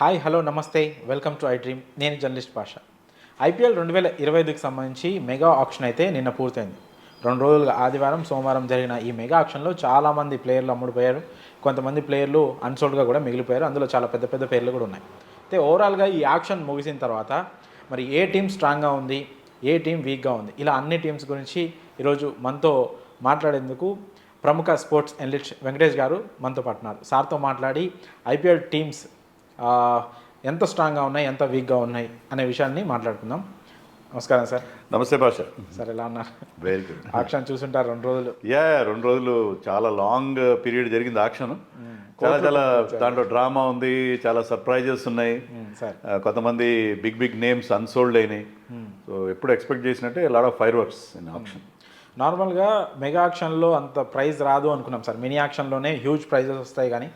Hi hello నమస్తే welcome to I dream. నేను journalist భాష. ఐపీఎల్ 2025కి సంబంధించి మెగా ఆక్షన్ అయితే నిన్న పూర్తయింది. 2 రోజులుగా ఆదివారం సోమవారం జరిగిన ఈ మెగా ఆక్షన్లో చాలామంది ప్లేయర్లు అమ్ముడుపోయారు. కొంతమంది ప్లేయర్లు అన్సోల్డ్గా కూడా మిగిలిపోయారు. అందులో చాలా పెద్ద పెద్ద పేర్లు కూడా ఉన్నాయి. అయితే ఓవరాల్గా ఈ ఆక్షన్ ముగిసిన తర్వాత మరి ఏ టీం స్ట్రాంగ్గా ఉంది, ఏ టీం వీక్గా ఉంది, ఇలా అన్ని టీమ్స్ గురించి ఈరోజు మనతో మాట్లాడేందుకు ప్రముఖ స్పోర్ట్స్ అనలిస్ట్ వెంకటేష్ గారు మనతో పాటు ఉన్నారు. సార్తో మాట్లాడి ఐపీఎల్ టీమ్స్ ఎంత స్ట్రాంగ్గా ఉన్నాయి, ఎంత వీక్గా ఉన్నాయి అనే విషయాన్ని మాట్లాడుకుందాం. నమస్కారం సార్. నమస్తే భాష. సార్ ఎలా ఉన్నారు? Very good. ఆక్షన్ చూసుంటారు 2 రోజులు. 2 రోజులు చాలా లాంగ్ పీరియడ్ జరిగింది ఆక్షన్. చాలా దాంట్లో డ్రామా ఉంది, చాలా సర్ప్రైజెస్ ఉన్నాయి. కొంతమంది బిగ్ నేమ్స్ అన్సోల్డ్ అయినాయి. సో ఎప్పుడు ఎక్స్పెక్ట్ చేసినట్టే lot of fireworks in auction. నార్మల్గా మెగా ఆక్షన్లో అంత ప్రైజ్ రాదు అనుకున్నాం సార్. మినీ ఆక్షన్లోనే హ్యూజ్ ప్రైజెస్ వస్తాయి, కానీ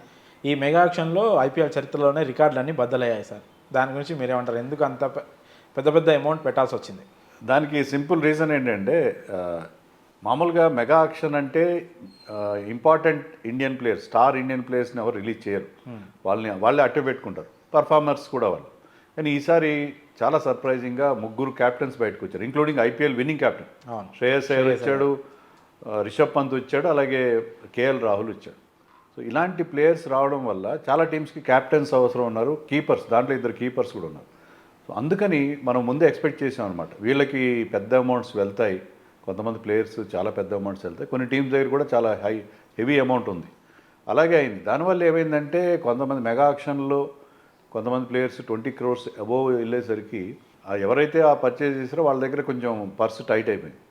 ఈ మెగా ఆక్షన్లో ఐపీఎల్ చరిత్రలోనే రికార్డులన్నీ బద్దలయ్యాయి సార్. దాని గురించి మీరేమంటారు? ఎందుకు అంత పెద్ద పెద్ద అమౌంట్ పెట్టాల్సి వచ్చింది? దానికి సింపుల్ రీజన్ ఏంటంటే మామూలుగా మెగా ఆక్షన్ అంటే important Indian players, star Indian ప్లేయర్స్ని ఎవరు రిలీజ్ చేయరు. వాళ్ళే అట్టే పెట్టుకుంటారు, పర్ఫార్మర్స్ కూడా వాళ్ళు. కానీ ఈసారి చాలా సర్ప్రైజింగ్గా 3 క్యాప్టెన్స్ బయటకు వచ్చారు, including IPL winning captain Shreyas Iyer వచ్చాడు, రిషబ్ పంత్ వచ్చాడు, అలాగే కేఎల్ రాహుల్ వచ్చాడు. సో ఇలాంటి ప్లేయర్స్ రావడం వల్ల చాలా టీమ్స్కి క్యాప్టెన్స్ అవసరం ఉన్నారు, కీపర్స్, దాంట్లో 2 కీపర్స్ కూడా ఉన్నారు. సో అందుకని మనం ముందే ఎక్స్పెక్ట్ చేసాం అనమాట, వీళ్ళకి పెద్ద అమౌంట్స్ వెళ్తాయి. కొంతమంది ప్లేయర్స్ చాలా పెద్ద అమౌంట్స్ వెళ్తాయి, కొన్ని టీమ్స్ దగ్గర కూడా చాలా హెవీ అమౌంట్ ఉంది. అలాగే అయింది. దానివల్ల ఏమైందంటే కొంతమంది మెగా ఆక్షన్లో కొంతమంది ప్లేయర్స్ 20 crores అబోవ్ వెళ్ళేసరికి ఎవరైతే ఆ పర్చేజ్ చేసారో వాళ్ళ దగ్గర కొంచెం పర్స్ టైట్ అయిపోయింది.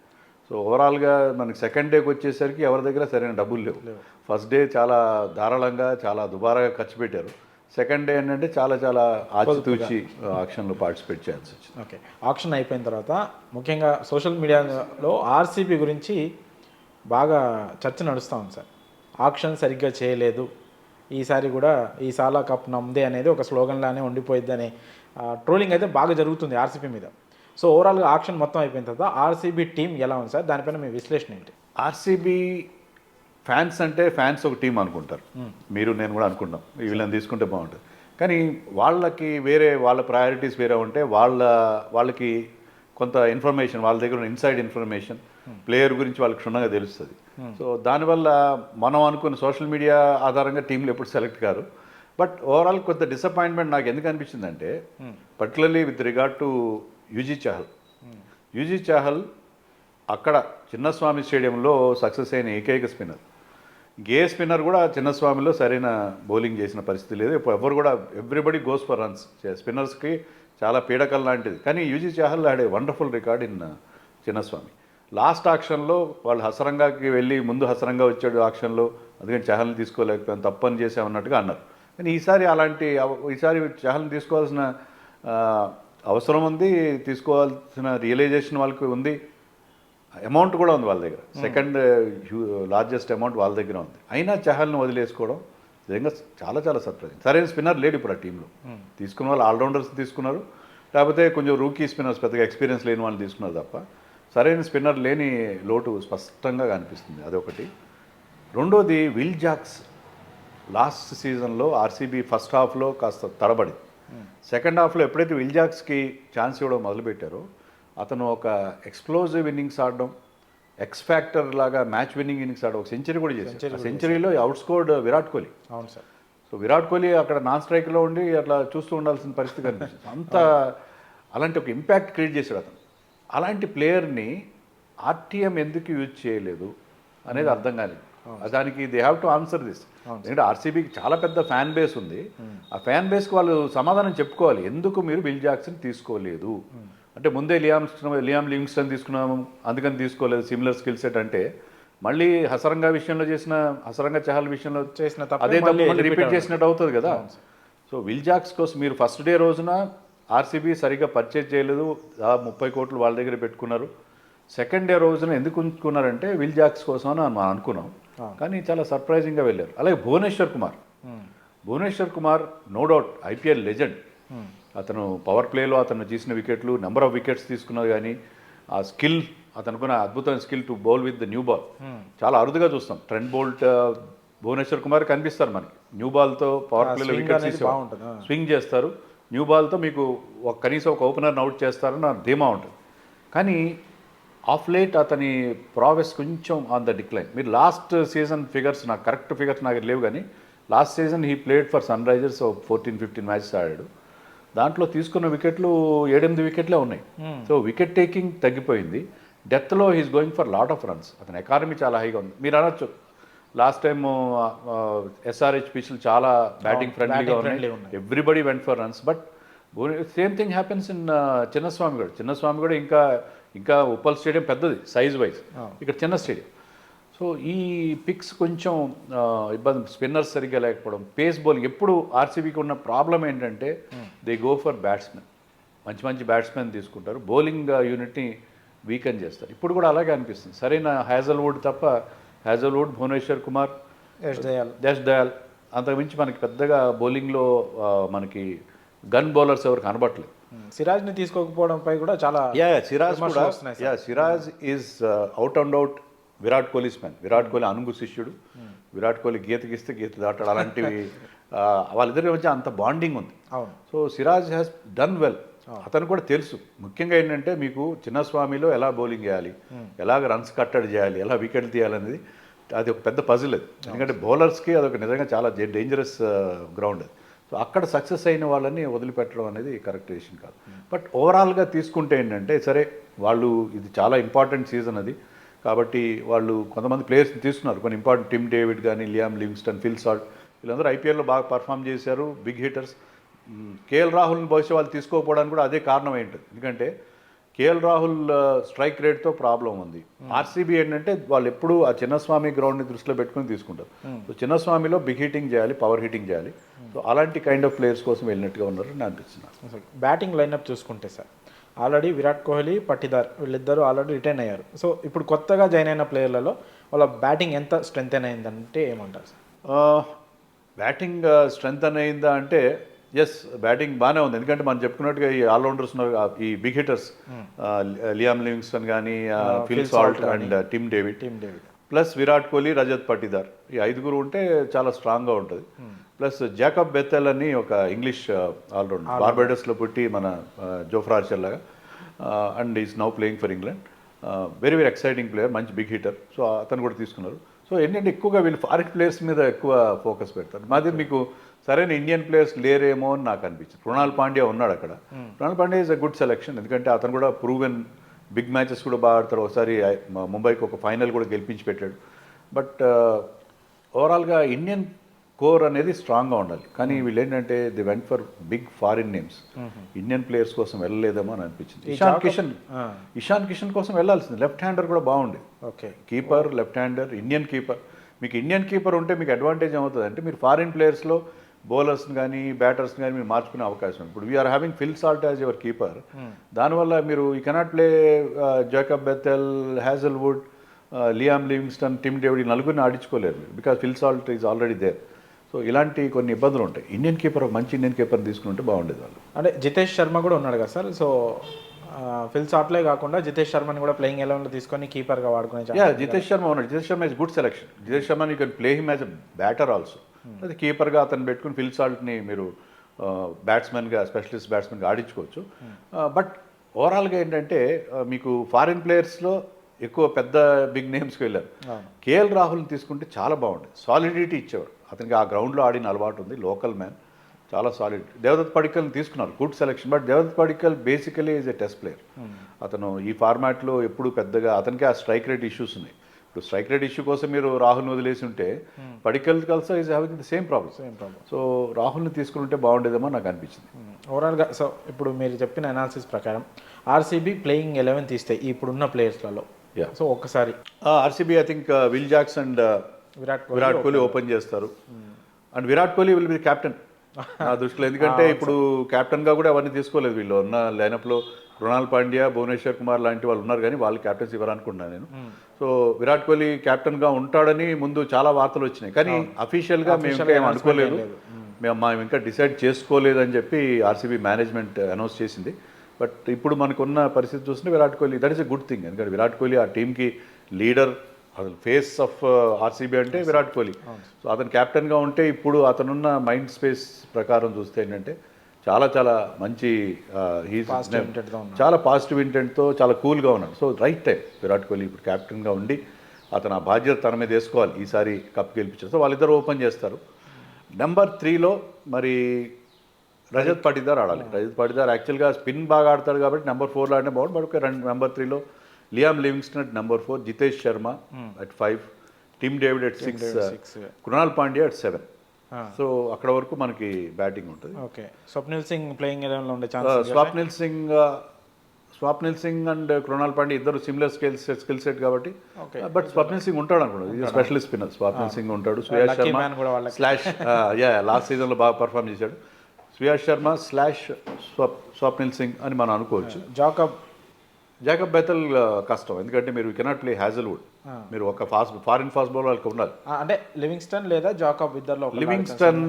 సో ఓవరాల్గా మనకి సెకండ్ డేకి వచ్చేసరికి ఎవరి దగ్గర సరైన డబ్బులు లేవు. ఫస్ట్ డే చాలా ధారాళంగా, చాలా దుబారాగా ఖర్చు పెట్టారు. సెకండ్ డే ఏంటంటే చాలా ఆచితూచి ఆక్షన్లో పార్టిసిపేట్ చేయాల్సి వచ్చింది. ఓకే, ఆక్షన్ అయిపోయిన తర్వాత ముఖ్యంగా సోషల్ మీడియాలో ఆర్సీబీ గురించి బాగా చర్చ నడుస్తూ ఉంది సార్. ఆక్షన్ సరిగ్గా చేయలేదు, ఈసారి కూడా ఈ సాలా కప్ నమ్మదే అనేది ఒక స్లోగన్లానే ఉండిపోయిద్ది అనే ట్రోలింగ్ అయితే బాగా జరుగుతుంది ఆర్సీబీ మీద. సో ఓవరాల్గా ఆక్షన్ మొత్తం అయిపోయిన తర్వాత ఆర్సీబీ టీం ఎలా ఉంది సార్? దానిపైన మీ విశ్లేషణ ఏంటి? ఆర్సీబీ ఫ్యాన్స్ అంటే ఫ్యాన్స్ ఒక టీం అనుకుంటారు, మీరు నేను కూడా అనుకుంటాం వీళ్ళని తీసుకుంటే బాగుంటుంది. కానీ వాళ్ళకి వాళ్ళ ప్రయారిటీస్ వేరే ఉంటే వాళ్ళకి కొంత ఇన్ఫర్మేషన్, వాళ్ళ దగ్గర ఉన్న ఇన్సైడ్ ఇన్ఫర్మేషన్ ప్లేయర్ గురించి వాళ్ళకి క్షుణ్ణంగా తెలుస్తుంది. సో దానివల్ల మనం అనుకున్న సోషల్ మీడియా ఆధారంగా టీంలు ఎప్పుడు సెలెక్ట్ కారు. బట్ ఓవరాల్ కొంత డిసప్పాయింట్మెంట్ నాకు ఎందుకు అనిపించిందంటే, particularly with regard to UG Chahal అక్కడ చిన్నస్వామి స్టేడియంలో సక్సెస్ అయిన ఏకైక స్పిన్నర్. ఏ స్పిన్నర్ కూడా చిన్నస్వామిలో సరైన బౌలింగ్ చేసిన పరిస్థితి లేదు. ఎవరు కూడా ఎవ్రీబడి గోస్ ఫర్ రన్స్. స్పిన్నర్స్కి చాలా పీడకల్ లాంటిది. కానీ యూజీ చాహల్ ఆడే wonderful record in Chinnaswamy. Last ఆక్షన్లో వాళ్ళు హసరంగాకి వెళ్ళి ముందు హసరంగా వచ్చాడు ఆక్షన్లో, అందుకని చహల్ని తీసుకోలేకపోయాను, తప్పని చేసామన్నట్టుగా అన్నారు. కానీ ఈసారి చహల్ని తీసుకోవాల్సిన అవసరం ఉంది, తీసుకోవాల్సిన రియలైజేషన్ వాళ్ళకి ఉంది, అమౌంట్ కూడా ఉంది వాళ్ళ దగ్గర. సెకండ్ లార్జెస్ట్ అమౌంట్ వాళ్ళ దగ్గర ఉంది. అయినా చహల్ని వదిలేసుకోవడం నిజంగా చాలా సర్ప్రైజింగ్. సరైన స్పిన్నర్ లేడు ఇప్పుడు ఆ టీంలో. తీసుకున్న వాళ్ళు ఆల్రౌండర్స్ తీసుకున్నారు, లేకపోతే కొంచెం రూకీ స్పిన్నర్స్, పెద్దగా ఎక్స్పీరియన్స్ లేని వాళ్ళు తీసుకున్నారు తప్ప సరైన స్పిన్నర్ లేని లోటు స్పష్టంగా కనిపిస్తుంది. అదొకటి. రెండోది విల్ జాక్స్ లాస్ట్ సీజన్లో ఆర్సీబీ ఫస్ట్ హాఫ్లో కాస్త తడబడి, సెకండ్ హాఫ్లో ఎప్పుడైతే విల్ జాక్స్కి ఛాన్స్ ఇవ్వడం మొదలుపెట్టారో అతను ఒక ఎక్స్ప్లోజివ్ ఇన్నింగ్స్ ఆడడం, ఎక్స్ ఫ్యాక్టర్ లాగా మ్యాచ్ విన్నింగ్ ఇన్నింగ్స్ ఆడడం, ఒక సెంచరీ కూడా చేశారు. సెంచరీలో అవుట్ స్కోర్డ్ విరాట్ కోహ్లీ. అవును సార్. సో విరాట్ కోహ్లీ అక్కడ నాన్ స్ట్రైక్లో ఉండి అట్లా చూస్తూ ఉండాల్సిన పరిస్థితి కనిపిస్తుంది. అలాంటి ఒక ఇంపాక్ట్ క్రియేట్ చేశాడు అతను. అలాంటి ప్లేయర్ని ఆర్టీఎం ఎందుకు యూజ్ చేయలేదు అనేది అర్థం కాలేదు. దానికి they have to answer this. ఎందుకంటే ఆర్సీబీకి చాలా పెద్ద ఫ్యాన్ బేస్ ఉంది. ఆ ఫ్యాన్ బేస్కి వాళ్ళు సమాధానం చెప్పుకోవాలి, ఎందుకు మీరు విల్ జాక్సన్ తీసుకోలేదు అంటే. ముందే లియామ్ లివింగ్స్టన్ తీసుకున్నాము, అందుకని తీసుకోలేదు, సిమిలర్ స్కిల్ సెట్ అంటే. మళ్ళీ హసరంగా చహల్ విషయంలో చేసిన అదే తప్పు రిపీట్ చేసినట్టు అవుతుంది కదా. సో విల్ జాక్స్ కోసం మీరు ఫస్ట్ డే రోజున ఆర్సీబీ సరిగ్గా పర్చేజ్ చేయలేదు, 30 కోట్లు వాళ్ళ దగ్గర పెట్టుకున్నారు. సెకండ్ డే రోజున ఎందుకు ఉంచుకున్నారంటే విల్ జాక్స్ కోసం అని మనం అనుకున్నాం, కానీ చాలా సర్ప్రైజింగ్గా వెళ్ళారు. అలాగే Bhuvneshwar Kumar no doubt IPL legend. అతను పవర్ ప్లేలో అతను తీసిన వికెట్లు, నెంబర్ ఆఫ్ వికెట్స్ తీసుకున్నది, కానీ ఆ స్కిల్, అతనుకున్న అద్భుతమైన skill to bowl with the new ball చాలా అరుదుగా చూస్తాం. ట్రెంట్ బోల్ట్, భువనేశ్వర్ కుమార్ కనిపిస్తారు మనకి న్యూ బాల్తో పవర్ ప్లేలో swing వికెట్స్ అనేది బాగుంటుంది. స్వింగ్ చేస్తారు, న్యూ బాల్తో మీకు కనీసం ఒక ఓపెనర్ని అవుట్ చేస్తారని నా ధీమా ఉంటుంది. కానీ ఆఫ్ లేట్ అతని ప్రావెస్ కొంచెం ఆన్ ద డిక్లైన్. మీరు లాస్ట్ సీజన్ ఫిగర్స్, నాకు కరెక్ట్ ఫిగర్స్ నాకు లేవు, కానీ last season he played for Sunrisers 14-15 matches ఆడాడు. దాంట్లో తీసుకున్న వికెట్లు 7-8 వికెట్లే ఉన్నాయి. సో వికెట్ టేకింగ్ తగ్గిపోయింది. డెత్లో he's going for lot of runs. అతని ఎకానమీ చాలా హైగా ఉంది. మీరు అనొచ్చు లాస్ట్ టైం ఎస్ఆర్హెచ్ పిచ్లు చాలా బ్యాటింగ్ ఫ్రెండ్లీగా ఉన్నాయి, everybody went for runs. But same thing happens in Chinnaswamy కూడా ఇంకా ఉప్పల్ స్టేడియం పెద్దది సైజ్ వైజ్, ఇక్కడ చిన్న స్టేడియం. సో ఈ పిక్స్ కొంచెం ఇబ్బంది, స్పిన్నర్స్ సరిగ్గా లేకపోవడం, పేస్ బౌలింగ్. ఎప్పుడు ఆర్సీబీకి ఉన్న ప్రాబ్లం ఏంటంటే దే గో ఫర్ బ్యాట్స్మెన్, మంచి బ్యాట్స్మెన్ తీసుకుంటారు, బౌలింగ్ యూనిట్ని వీకెన్ చేస్తారు. ఇప్పుడు కూడా అలాగే అనిపిస్తుంది. సరైన హ్యాజల్వుడ్ తప్ప, హ్యాజల్వుడ్, భువనేశ్వర్ కుమార్, యష్ దయాల్, అంతకుమించి మనకి పెద్దగా బౌలింగ్లో మనకి గన్ బౌలర్స్ ఎవరు కనబట్టలేదు. సిరాజ్ని తీసుకోకపోవడంపై కూడా చాలా Siraj is out and out Virat Kohli's man. Virat Kohli అనుగు శిష్యుడు. విరాట్ కోహ్లీ గీతకిస్తే గీత దాటాడు, అలాంటివి వాళ్ళిద్దరి మధ్య అంత బాండింగ్ ఉంది. So Siraj has done well. అతను కూడా తెలుసు ముఖ్యంగా ఏంటంటే మీకు చిన్నస్వామిలో ఎలా బౌలింగ్ చేయాలి, ఎలాగ రన్స్ కట్టడి చేయాలి, ఎలా వికెట్లు తీయాలనేది అది ఒక పెద్ద పజిల్ అది. ఎందుకంటే బౌలర్స్కి అదొక నిజంగా చాలా డేంజరస్ గ్రౌండ్ అది. సో అక్కడ సక్సెస్ అయిన వాళ్ళని వదిలిపెట్టడం అనేది కరెక్ట్ డెసిషన్ కాదు. బట్ ఓవరాల్గా తీసుకుంటే ఏంటంటే సరే వాళ్ళు ఇది చాలా ఇంపార్టెంట్ సీజన్ అది కాబట్టి వాళ్ళు కొంతమంది ప్లేయర్స్ని తీసుకున్నారు, కొన్ని ఇంపార్టెంట్ టిమ్ డేవిడ్ కానీ, లియామ్ లివింగ్స్టన్, ఫిల్ సాల్ట్, వీళ్ళందరూ ఐపీఎల్లో బాగా పర్ఫామ్ చేశారు, బిగ్ హిట్టర్స్. కేఎల్ రాహుల్ని బహుశా వాళ్ళు తీసుకోకపోవడానికి కూడా అదే కారణం ఏంటంటే ఎందుకంటే కేఎల్ రాహుల్ స్ట్రైక్ రేట్తో ప్రాబ్లం ఉంది. ఆర్సీబీ ఏంటంటే వాళ్ళు ఎప్పుడూ ఆ చిన్నస్వామి గ్రౌండ్ని దృష్టిలో పెట్టుకుని తీసుకుంటారు. సో చిన్నస్వామిలో బిగ్ హిట్టింగ్ చేయాలి, పవర్ హిట్టింగ్ చేయాలి. సో అలాంటి కైండ్ ఆఫ్ ప్లేయర్స్ కోసం వెళ్ళినట్టుగా ఉన్నారు అని అనిపిస్తున్నారు. బ్యాటింగ్ లైనప్ చూసుకుంటే సార్ ఆల్రెడీ విరాట్ కోహ్లీ, పట్టిదార్ వీళ్ళిద్దరూ ఆల్రెడీ రిటైన్ అయ్యారు. సో ఇప్పుడు కొత్తగా జాయిన్ అయిన ప్లేయర్లలో వాళ్ళ బ్యాటింగ్ ఎంత స్ట్రెంగ్త్ అయిందంటే ఏమంటారు సార్? బ్యాటింగ్ స్ట్రెంగ్త్ అయిందా అంటే ఎస్, బ్యాటింగ్ బాగానే ఉంది. ఎందుకంటే మనం చెప్పుకున్నట్టుగా ఈ ఆల్రౌండర్స్ ఉన్నారు, ఈ బిగ్ హిట్టర్స్ లియామ్ లివింగ్స్టన్ కానీ, Phil Salt and Tim David, plus Virat Kohli, Rajat Patidar, ఈ 5 ఉంటే చాలా స్ట్రాంగ్గా ఉంటుంది. ప్లస్ జాకబ్ బెత్తెల్ అని ఒక ఇంగ్లీష్ ఆల్రౌండర్, బార్బేడస్లో పుట్టి మన జోఫ్రా ఆర్చర్ లాగా, and is now playing for England. Very exciting player, మంచి బిగ్ హిట్టర్. సో అతను కూడా తీసుకున్నారు. సో ఏంటంటే ఎక్కువగా వీళ్ళు ఫారిన్ ప్లేయర్స్ మీద ఎక్కువ ఫోకస్ పెడతారు. మాది మీకు సరైన ఇండియన్ ప్లేయర్స్ లేరేమో అని నాకు అనిపించింది. కృణాల్ పాండ్యా ఉన్నాడు అక్కడ. Krunal Pandya is a good selection, ఎందుకంటే అతను కూడా ప్రూవెన్ బిగ్ మ్యాచెస్ కూడా బాగా ఆడతారు. ఒకసారి ముంబైకి ఒక ఫైనల్ కూడా గెలిపించి పెట్టాడు. బట్ ఓవరాల్గా ఇండియన్ కోర్ అనేది స్ట్రాంగ్గా ఉండాలి. కానీ వీళ్ళు ఏంటంటే they went for big foreign names, Indian players కోసం వెళ్ళలేదేమో అని అనిపించింది. ఇషాన్ కిషన్ కోసం వెళ్ళాల్సింది. లెఫ్ట్ హ్యాండర్ కూడా బాగుంది. Okay, keeper, left hander, Indian keeper. మీకు ఇండియన్ కీపర్ ఉంటే మీకు అడ్వాంటేజ్ ఏమవుతుంది అంటే మీరు ఫారిన్ ప్లేయర్స్లో బౌలర్స్ని కానీ బ్యాటర్స్ని కానీ మీరు మార్చుకునే అవకాశం. ఇప్పుడు we're having Phil Salt as your keeper. దానివల్ల మీరు you cannot play Jacob Bethell, Hazlewood, Liam Livingstone, Tim David, ఈ నలుగురిని ఆడించుకోలేరు మీరు, because Phil Salt is already there. So ఇలాంటి కొన్ని ఇబ్బందులు ఉంటాయి. ఇండియన్ కీపర్, మంచి ఇండియన్ కీపర్ తీసుకుంటే బాగుండేది వాళ్ళు. అంటే జితేష్ శర్మ కూడా ఉన్నాడు కదా సార్. సో ఫిల్ సాట్లే కాకుండా జితేష్ శర్మని కూడా ప్లేయింగ్ ఎలెవెన్లో తీసుకొని కీపర్గా వాడుకునే. జితేష్ శర్మ ఉన్నాడు. Jitesh Sharma is good selection. Jitesh Sharma you can play him as a batter also. అది కీపర్గా అతను పెట్టుకుని ఫిల్ సాల్ట్ని మీరు బ్యాట్స్మెన్గా, స్పెషలిస్ట్ బ్యాట్స్మెన్గా ఆడించుకోవచ్చు. బట్ ఓవరాల్గా ఏంటంటే మీకు ఫారిన్ ప్లేయర్స్లో ఎక్కువ పెద్ద బిగ్ నేమ్స్కి వెళ్ళారు. కేఎల్ రాహుల్ని తీసుకుంటే చాలా బాగుంది, సాలిడిటీ ఇచ్చేవాడు. అతనికి ఆ గ్రౌండ్లో ఆడిన అలవాటు ఉంది, లోకల్ మ్యాన్, చాలా సాలిడ్. దేవదత్ పడిక్కల్ని తీసుకున్నారు, good selection. But Devdutt Padikkal basically is a test player. అతను ఈ ఫార్మాట్లో ఎప్పుడు పెద్దగా, అతనికి ఆ స్ట్రైక్ రేట్ ఇష్యూస్ ఉన్నాయి. ఇప్పుడు స్ట్రైక్ రేట్ ఇష్యూ కోసం మీరు రాహుల్ని వదిలేసి ఉంటే Padikkal also is having the same problem. So రాహుల్ని తీసుకుంటే బాగుండేదేమో నాకు అనిపించింది. ఓవరాల్గా సో ఇప్పుడు మీరు చెప్పిన అనాలిసిస్ ప్రకారం ఆర్సీబీ ప్లేయింగ్ 11 తీస్తే ఇప్పుడున్న ప్లేయర్స్లలో సో ఒక్కసారి RCB I think Will Jacks and Virat Kohli open చేస్తారు. And Virat Kohli will be captain నా దృష్టిలో. ఎందుకంటే ఇప్పుడు కెప్టెన్గా కూడా అవన్నీ తీసుకోలేదు. వీళ్ళు ఉన్న లైనప్లో కృణాల్ పాండ్యా, భువనేశ్వర్ కుమార్ లాంటి వాళ్ళు ఉన్నారు, కానీ వాళ్ళు క్యాప్టెన్స్ ఇవ్వాలనుకుంటున్నాను నేను. సో విరాట్ కోహ్లీ కెప్టెన్గా ఉంటాడని ముందు చాలా వార్తలు వచ్చినాయి, కానీ అఫీషియల్గా మేము ఇంకా ఏం అనుకోలేదు, మేము ఇంకా డిసైడ్ చేసుకోలేదని చెప్పి ఆర్సీబీ మేనేజ్మెంట్ అనౌన్స్ చేసింది. బట్ ఇప్పుడు మనకున్న పరిస్థితి చూస్తుంటే Virat Kohli, that is a good thing. ఎందుకంటే విరాట్ కోహ్లీ ఆ టీంకి లీడర్, అసలు ఫేస్ ఆఫ్ ఆర్సీబీ అంటే విరాట్ కోహ్లీ. సో అతను కెప్టెన్గా ఉంటే ఇప్పుడు అతనున్న మైండ్ స్పేస్ ప్రకారం చూస్తే ఏంటంటే చాలా చాలా మంచి చాలా పాజిటివ్ ఇంటెంట్తో చాలా కూల్గా ఉన్నాడు. So right time Virat Kohli ఇప్పుడు కెప్టెన్గా ఉండి అతను ఆ బాధ్యత తన మీద వేసుకోవాలి, ఈసారి కప్ గెలిపించారు. సో వాళ్ళిద్దరు ఓపెన్ చేస్తారు. నెంబర్ 3లో మరి రజత్ పాటిదార్ ఆడాలి. రజత్ పాటిదార్ యాక్చువల్గా స్పిన్ బాగా ఆడతాడు కాబట్టి నెంబర్ 4లో ఆడినా బాగుంది. బట్ నెంబర్ 3లో Liam Livingstone at number 4, Jitesh Sharma at 5, Tim David at 6, Krunal Pandya at 7. So అక్కడ వరకు మనకి బ్యాటింగ్ ఉంటుంది. ఓకే, స్వప్నిల్ సింగ్ ప్లేయింగ్ ఎలెవెన్లో ఉండే ఛాన్స్. స్వప్నిల్ సింగ్ అండ్ కృణాల్ పాండ్యా ఇద్దరు సిమిలర్ స్కిల్ సెట్ కాబట్టి. బట్ స్వప్నిల్ సింగ్ ఉంటాడు అనుకున్నాడు, ఇది స్పెషలిస్ట్ స్పిన్నర్. స్వప్నిల్ సింగ్ ఉంటాడు. శ్రేయస్ శర్మ స్లాష్ లాస్ట్ సీజన్లో బాగా పర్ఫామ్ చేశాడు. శ్రేయస్ శర్మ స్లాష్ స్వప్నిల్ సింగ్ అని మనం అనుకోవచ్చు. జాకబ్ బెథెల్ కష్టం, ఎందుకంటే మీరు కెనాట్ ప్లే హ్యాజల్వుడ్. మీరు ఒక ఫారిన్ ఫాస్ట్ బౌలర్ వాళ్ళకి ఉండాలి. అంటే లివింగ్స్టన్ లేదా జాకబ్ ఇద్దరులో. లివింగ్స్టన్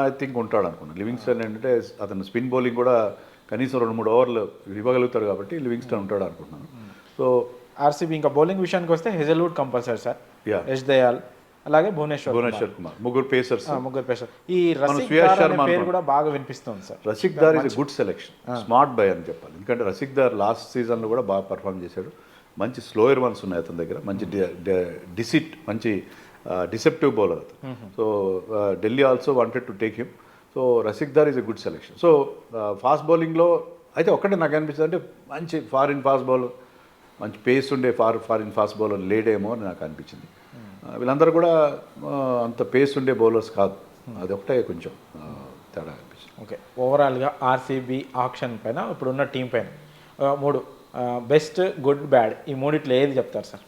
ఐ థింక్ ఉంటాడు అనుకున్నాను. లివింగ్స్టన్ ఏంటంటే అతను స్పిన్ బౌలింగ్ కూడా కనీసం 2-3 ఓవర్లు ఇవ్వగలుగుతాడు కాబట్టి లివింగ్స్టన్ ఉంటాడు అనుకుంటున్నాను. సో ఆర్సీబీ ఇంకా బౌలింగ్ విషయానికి వస్తే Hazlewood compulsory sir, Yash Dayal అలాగే భువనేశ్వర్ కుమార్, ముగ్గురు పేసర్స్. ఈ రసిక్ పేరు కూడా బాగా వినిపిస్తుంది sir. Rasikh Dar is good selection, smart buy అని చెప్పాలి. ఎందుకంటే రసిక్ దార్ లాస్ట్ సీజన్లో కూడా బాగా పర్ఫామ్ చేశాడు. మంచి స్లోయర్ వన్స్ ఉన్నాయి అతని దగ్గర, మంచి మంచి డిసెప్టివ్ బౌలర్ అతను. So Delhi also wanted to take him. So Rasikh Dar is a good selection. So fast బౌలింగ్లో అయితే ఒక్కటే నాకు అనిపిస్తుంది అంటే మంచి ఫారిన్ ఫాస్ట్ బౌలర్, మంచి పేస్ ఉండే ఫారిన్ ఫాస్ట్ బౌలర్ లేడేమో అని నాకు అనిపించింది. వీళ్ళందరూ కూడా అంత పేస్ ఉండే బౌలర్స్ కాదు, అది ఒకటే కొంచెం తేడా అనిపించింది. ఓకే, ఓవరాల్గా ఆర్సీబీ ఆప్షన్ పైన ఇప్పుడున్న టీం పైన 3 బెస్ట్, గుడ్, బ్యాడ్, ఈ మూడిట్లో ఏది చెప్తారు సార్?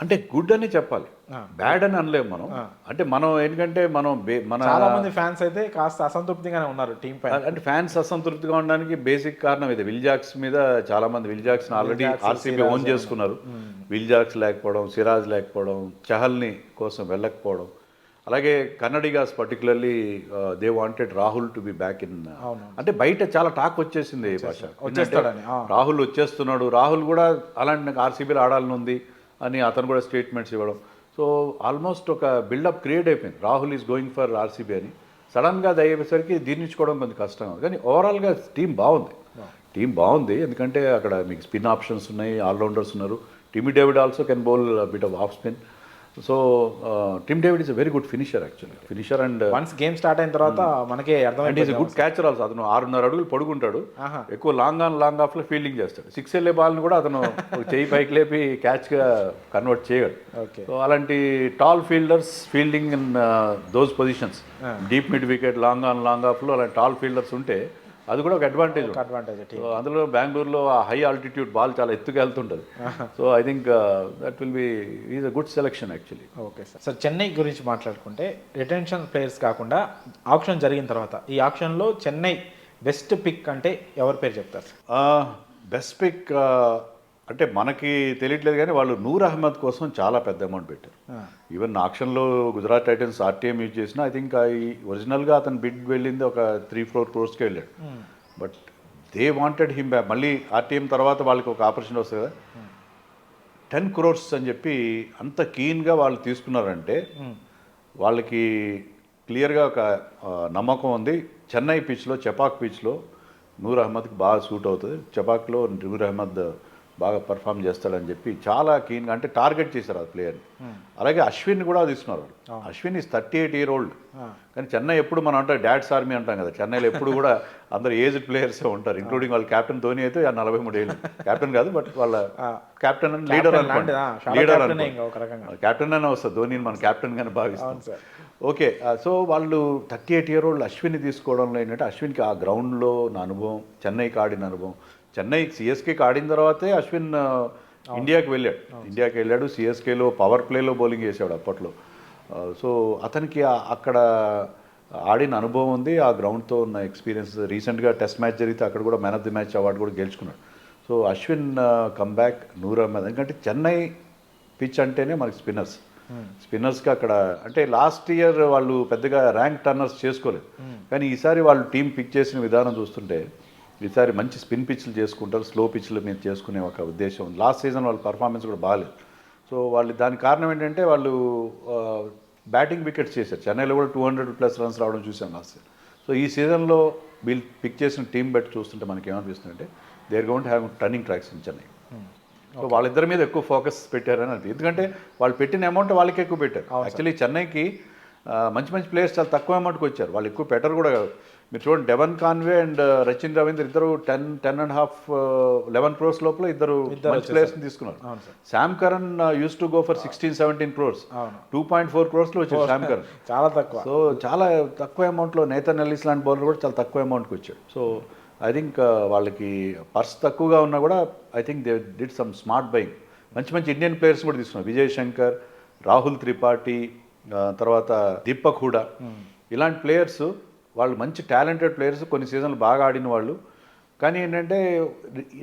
అంటే గుడ్ అని చెప్పాలి, బ్యాడ్ అని అనలేము మనం. అంటే మనం ఎందుకంటే మన చాలా మంది ఫ్యాన్స్ అయితే కాస్త అసంతృప్తిగానే ఉన్నారు టీం పైన. అంటే ఫ్యాన్స్ అసంతృప్తిగా ఉండడానికి బేసిక్ కారణం ఇది. విల్ జాక్స్ మీద చాలా మంది Will Jacks already RCB own చేసుకున్నారు. విల్ జాక్స్ లేకపోవడం, సిరాజ్ లేకపోవడం, చహల్ని కోసం వెళ్ళకపోవడం, అలాగే Kannadigas particularly they wanted Rahul to be back in. అంటే బయట చాలా టాక్ వచ్చేసింది భాష, రాహుల్ వచ్చేస్తున్నాడు, రాహుల్ కూడా అలాంటి నాకు ఆర్సీబీలో ఆడాలని ఉంది అని అతను కూడా స్టేట్మెంట్స్ ఇవ్వడం. సో ఆల్మోస్ట్ ఒక బిల్డప్ క్రియేట్ అయిపోయింది, Rahul is going for RCB అని. సడన్గా అది అయ్యేసరికి జీర్ణించుకోవడం కొంచెం కష్టం. కానీ ఓవరాల్గా టీం బాగుంది ఎందుకంటే అక్కడ మీకు స్పిన్ ఆప్షన్స్ ఉన్నాయి, ఆల్రౌండర్స్ ఉన్నారు. Tim David also can bowl bit of off spin. So Tim David is a very good finisher actually. Finisher and once game start అయిన తర్వాత మనకే అర్థమైంది. Is a good catcher also. అతను 6.5 అడుగులు పడుకుంటాడు, ఎక్కువ లాంగ్ ఆఫ్లో ఫీల్డింగ్ చేస్తాడు. 6 వెళ్ళే బాల్ని కూడా అతను చేయి పైకి లేపి క్యాచ్గా కన్వర్ట్ చేయగలడు. సో అలాంటి tall fielders fielding in those positions, deep mid wicket, long ఆఫ్లో అలాంటి టాల్ ఫీల్డర్స్ ఉంటే అది కూడా ఒక అడ్వాంటేజ్. అందులో బెంగళూరులో ఆ హై ఆల్టిట్యూడ్ బాల్ చాలా ఎత్తుగా వెళ్తుంటుంది. So I think that will be is a good selection actually. Okay sir. Sir Chennai గురించి మాట్లాడుకుంటే రిటెన్షన్ ప్లేయర్స్ కాకుండా ఆప్షన్ జరిగిన తర్వాత ఈ ఆప్షన్లో చెన్నై బెస్ట్ పిక్ అంటే ఎవరి పేరు చెప్తారు సార్? బెస్ట్ పిక్ అంటే మనకి తెలియట్లేదు కానీ వాళ్ళు నూర్ అహ్మద్ కోసం చాలా పెద్ద అమౌంట్ పెట్టారు. ఈవెన్ ఆక్షన్లో గుజరాత్ టైటన్స్ ఆర్టీఎం యూజ్ చేసిన ఐ థింక్ ఒరిజినల్గా అతను బిడ్ వెళ్ళింది ఒక 3-4 crores వెళ్ళాడు. But they wanted him back. మళ్ళీ ఆర్టీఎం తర్వాత వాళ్ళకి ఒక ఆపర్చునిటీ వస్తుంది కదా, 10 crores అని చెప్పి అంత కీన్గా వాళ్ళు తీసుకున్నారంటే వాళ్ళకి క్లియర్గా ఒక నమ్మకం ఉంది. చెన్నై పిచ్లో, చెపాక్ పిచ్లో నూర్ అహ్మద్కి బాగా సూట్ అవుతుంది. చెపాక్లో నూర్ అహ్మద్ బాగా పర్ఫామ్ చేస్తాడని చెప్పి చాలా కీన్గా అంటే టార్గెట్ చేశారు ఆ ప్లేయర్ని. అలాగే అశ్విన్ కూడా తీసుకున్నారు. Ashwin is 38 year old. కానీ చెన్నై ఎప్పుడు మనం అంటే డాడ్స్ ఆర్మీ అంటాం కదా, చెన్నైలో ఎప్పుడు కూడా అందరు ఏజ్డ్ ప్లేయర్సే ఉంటారు, ఇంక్లూడింగ్ వాళ్ళ కెప్టెన్ ధోని అయితే 43 ఏళ్ళు. కెప్టెన్ కాదు బట్ వాళ్ళ కెప్టెన్ అని లీడర్ కెప్టెన్ అనే వస్తుంది, ధోనిని మన కెప్టెన్ గానే భావిస్తాం. ఓకే, సో వాళ్ళు 38 year old అశ్విన్ని తీసుకోవడంలో ఏంటంటే అశ్విన్కి ఆ గ్రౌండ్లో నా అనుభవం, చెన్నైకి ఆడిన అనుభవం. చెన్నై సిఎస్కేకి ఆడిన తర్వాతే అశ్విన్ ఇండియాకి వెళ్ళాడు. సిఎస్కేలో పవర్ ప్లేలో బౌలింగ్ చేశాడు అప్పట్లో. సో అతనికి అక్కడ ఆడిన అనుభవం ఉంది, ఆ గ్రౌండ్తో ఉన్న ఎక్స్పీరియన్స్. రీసెంట్గా టెస్ట్ మ్యాచ్ జరిగితే అక్కడ కూడా man of the match award కూడా గెలుచుకున్నాడు. So Ashwin comeback, Noor Ahmad. ఎందుకంటే చెన్నై పిచ్ అంటేనే మనకి స్పిన్నర్స్కి అక్కడ అంటే లాస్ట్ ఇయర్ వాళ్ళు పెద్దగా ర్యాంక్ టర్నర్స్ చేసుకోలేదు. కానీ ఈసారి వాళ్ళు టీం పిక్ చేసిన విధానం చూస్తుంటే ఈసారి మంచి స్పిన్ పిచ్లు చేసుకుంటారు, స్లో పిచ్ల మీద చేసుకునే ఒక ఉద్దేశం. లాస్ట్ సీజన్ వాళ్ళ పర్ఫార్మెన్స్ కూడా బాగాలేదు. సో సో వాళ్ళు దానికి కారణం ఏంటంటే వాళ్ళు బ్యాటింగ్ వికెట్స్ చేశారు. చెన్నైలో కూడా 200+ రన్స్ రావడం చూసాం లాస్ట్ ఇయర్. సో ఈ సీజన్లో వీళ్ళు పిక్ చేసిన టీం బట్టి చూస్తుంటే మనకి ఏమనిపిస్తుందంటే they are going to have turning tracks in Chennai. So వాళ్ళిద్దరి మీద ఎక్కువ ఫోకస్ పెట్టారని అనిపి, ఎందుకంటే వాళ్ళు పెట్టిన అమౌంట్ వాళ్ళకి ఎక్కువ పెట్టారు. యాక్చువల్లీ చెన్నైకి మంచి మంచి ప్లేయర్స్ చాలా తక్కువ అమౌంట్కి వచ్చారు, వాళ్ళు ఎక్కువ పెట్టరు కూడా కాదు. మీరు చూడండి, Devon Conway and Rachin Ravindra ఇద్దరు 10.5 11 crores లోపల ఇద్దరు మంచి ప్లేయర్స్ని తీసుకున్నారు. Sam Curran use to go for 16-17 crores, 2.4 crores వచ్చాడు శామ్ కరణ్, చాలా తక్కువ. సో చాలా తక్కువ అమౌంట్లో నేథన్ ఎల్లిస్ లాంటి బౌలర్ కూడా చాలా తక్కువ అమౌంట్కి వచ్చాడు. సో ఐ థింక్ వాళ్ళకి పర్స్ తక్కువగా ఉన్నా కూడా I think they did some smart buying. మంచి మంచి ఇండియన్ ప్లేయర్స్ కూడా తీసుకున్నారు, విజయ్ శంకర్, రాహుల్ త్రిపాఠి, తర్వాత దీపక్ హూడా, ఇలాంటి ప్లేయర్స్ వాళ్ళు మంచి టాలెంటెడ్ ప్లేయర్స్, కొన్ని సీజన్లు బాగా ఆడిన వాళ్ళు. కానీ ఏంటంటే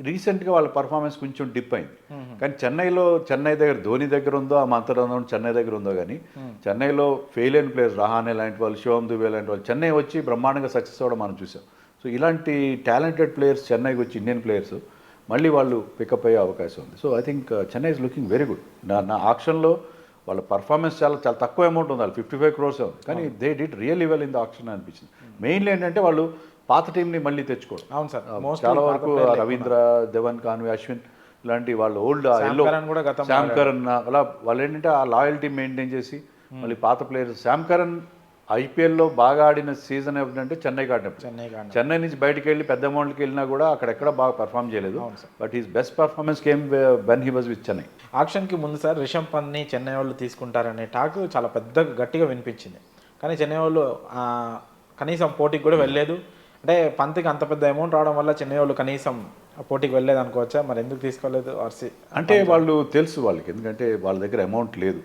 రీసెంట్గా వాళ్ళ పర్ఫార్మెన్స్ కొంచెం డిప్ అయింది. కానీ చెన్నై దగ్గర ధోని దగ్గర ఉందో ఆ మంత్రం చెన్నై దగ్గర ఉందో, కానీ చెన్నైలో ఫెయిల్ అయిన ప్లేయర్స్ రహానే లాంటి వాళ్ళు, శివం దుబే లాంటి వాళ్ళు చెన్నై వచ్చి బ్రహ్మాండంగా సక్సెస్ అవ్వడం మనం చూసాం. సో ఇలాంటి టాలెంటెడ్ ప్లేయర్స్ చెన్నైకి వచ్చి ఇండియన్ ప్లేయర్స్ మళ్ళీ వాళ్ళు పికప్ అయ్యే అవకాశం ఉంది. So I think Chennai is looking very good. నా ఆక్షన్లో వాళ్ళ పర్ఫార్మెన్స్ చాలా తక్కువ అమౌంట్ ఉంది, 55 crores ఉంది, కానీ they did really well in the auction అనిపించింది. మెయిన్లీ ఏంటంటే వాళ్ళు పాత టీంని మళ్ళీ తెచ్చుకోవడం. అవును సార్, చాలా వరకు రవీంద్ర, దేవన్ కాన్వే, అశ్విన్ ఇలాంటి వాళ్ళు ఓల్డ్ ఎల్లో, శామ్ కరణ్ అలా వాళ్ళు ఏంటంటే ఆ లాయల్టీ మెయింటైన్ చేసి మళ్ళీ పాత ప్లేయర్స్. శామ్ కరణ్ ఐపీఎల్లో బాగా ఆడిన సీజన్ ఏంటంటే చెన్నైకి ఆడినప్పుడు. చెన్నై నుంచి బయటికి వెళ్ళి పెద్ద అమౌంట్కి వెళ్ళినా కూడా అక్కడెక్కడ బాగా పర్ఫామ్ చేయలేదు, but he's best performance came when he was with Chennai. ఆక్షన్కి ముందు సార్ రిషబ్ పంత్ని చెన్నై వాళ్ళు తీసుకుంటారనే టాక్ చాలా పెద్దగా గట్టిగా వినిపించింది, కానీ చెన్నై వాళ్ళు కనీసం పోటీకి కూడా వెళ్ళలేదు. అంటే పంత్కి అంత పెద్ద అమౌంట్ రావడం వల్ల చెన్నై వాళ్ళు కనీసం పోటీకి వెళ్ళలేదు అనుకోవచ్చా? మరి ఎందుకు తీసుకోలేదు ఆర్సీ? అంటే వాళ్ళు తెలుసు వాళ్ళకి, ఎందుకంటే వాళ్ళ దగ్గర అమౌంట్ లేదు.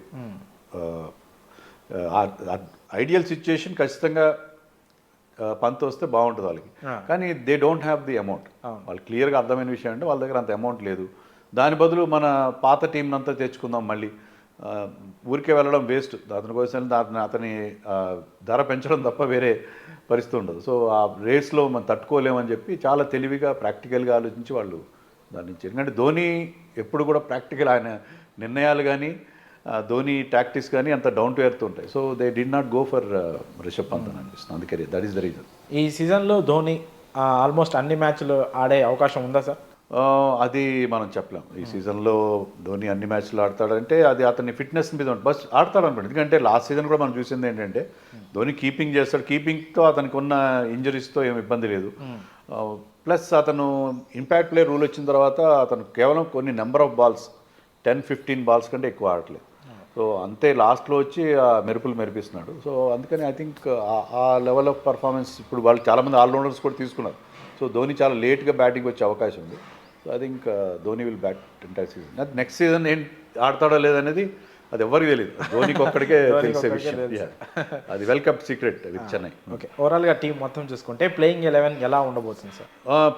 ఐడియల్ సిచ్యుయేషన్ ఖచ్చితంగా పంత్ వస్తే బాగుంటుంది వాళ్ళకి, కానీ they don't have the amount. వాళ్ళు క్లియర్గా అర్థమైన విషయం అంటే వాళ్ళ దగ్గర అంత అమౌంట్ లేదు. దాని బదులు మన పాత టీంని అంతా తెచ్చుకుందాం, మళ్ళీ ఊరికే వెళ్ళడం వేస్ట్, అతని కోసం అతని ధర పెంచడం తప్ప వేరే పరిస్థితి ఉండదు. సో ఆ రేస్లో మనం తట్టుకోలేమని చెప్పి చాలా తెలివిగా ప్రాక్టికల్గా ఆలోచించి వాళ్ళు దాని నుంచి. ఎందుకంటే ధోని ఎప్పుడు కూడా ప్రాక్టికల్, ఆయన నిర్ణయాలు కానీ ధోని టాక్టిక్స్ కానీ అంత డౌన్ టు ఎర్త్ ఉంటాయి. So they did not go for Rishabh Pant అని అనిపిస్తుంది, అందుకే దట్ ఈస్ ద రీజన్. ఈ సీజన్లో ధోని ఆల్మోస్ట్ అన్ని మ్యాచ్లు ఆడే అవకాశం ఉందా సార్? అది మనం చెప్పలేం. ఈ సీజన్లో ధోని అన్ని మ్యాచ్లు ఆడతాడంటే అది అతని ఫిట్నెస్ మీద ఉంటుంది, బస్ ఆడతాడు అనుకోండి. ఎందుకంటే లాస్ట్ సీజన్ కూడా మనం చూసింది ఏంటంటే ధోని కీపింగ్ చేస్తాడు, కీపింగ్తో అతనికి ఉన్న ఇంజరీస్తో ఏమి ఇబ్బంది లేదు. ప్లస్ అతను ఇంపాక్ట్ ప్లేయర్ రూల్ వచ్చిన తర్వాత అతను కేవలం కొన్ని నెంబర్ ఆఫ్ బాల్స్ 10-15 balls కంటే ఎక్కువ ఆడట్లేదు. సో అంతే లాస్ట్లో వచ్చి మెరుపులు మెరిపిస్తున్నాడు. సో అందుకని ఐ థింక్ ఆ లెవెల్ ఆఫ్ పర్ఫార్మెన్స్ ఇప్పుడు వాళ్ళు చాలామంది ఆల్రౌండర్స్ కూడా తీసుకున్నారు. సో ధోని చాలా లేట్గా బ్యాటింగ్ వచ్చే అవకాశం ఉంది. So I think Dhoni will bat entire season. Next season ఏం ఆడతాడో లేదనేది అది ఎవరికి తెలియదు, ధోనికి ఒక్కడికే తెలిసే విషయం. అది welcome secret with Chennai. Okay, ఓవరాల్గా టీం మొత్తం చూసుకుంటే ప్లేయింగ్ 11 ఎలా ఉండబోతుంది సార్?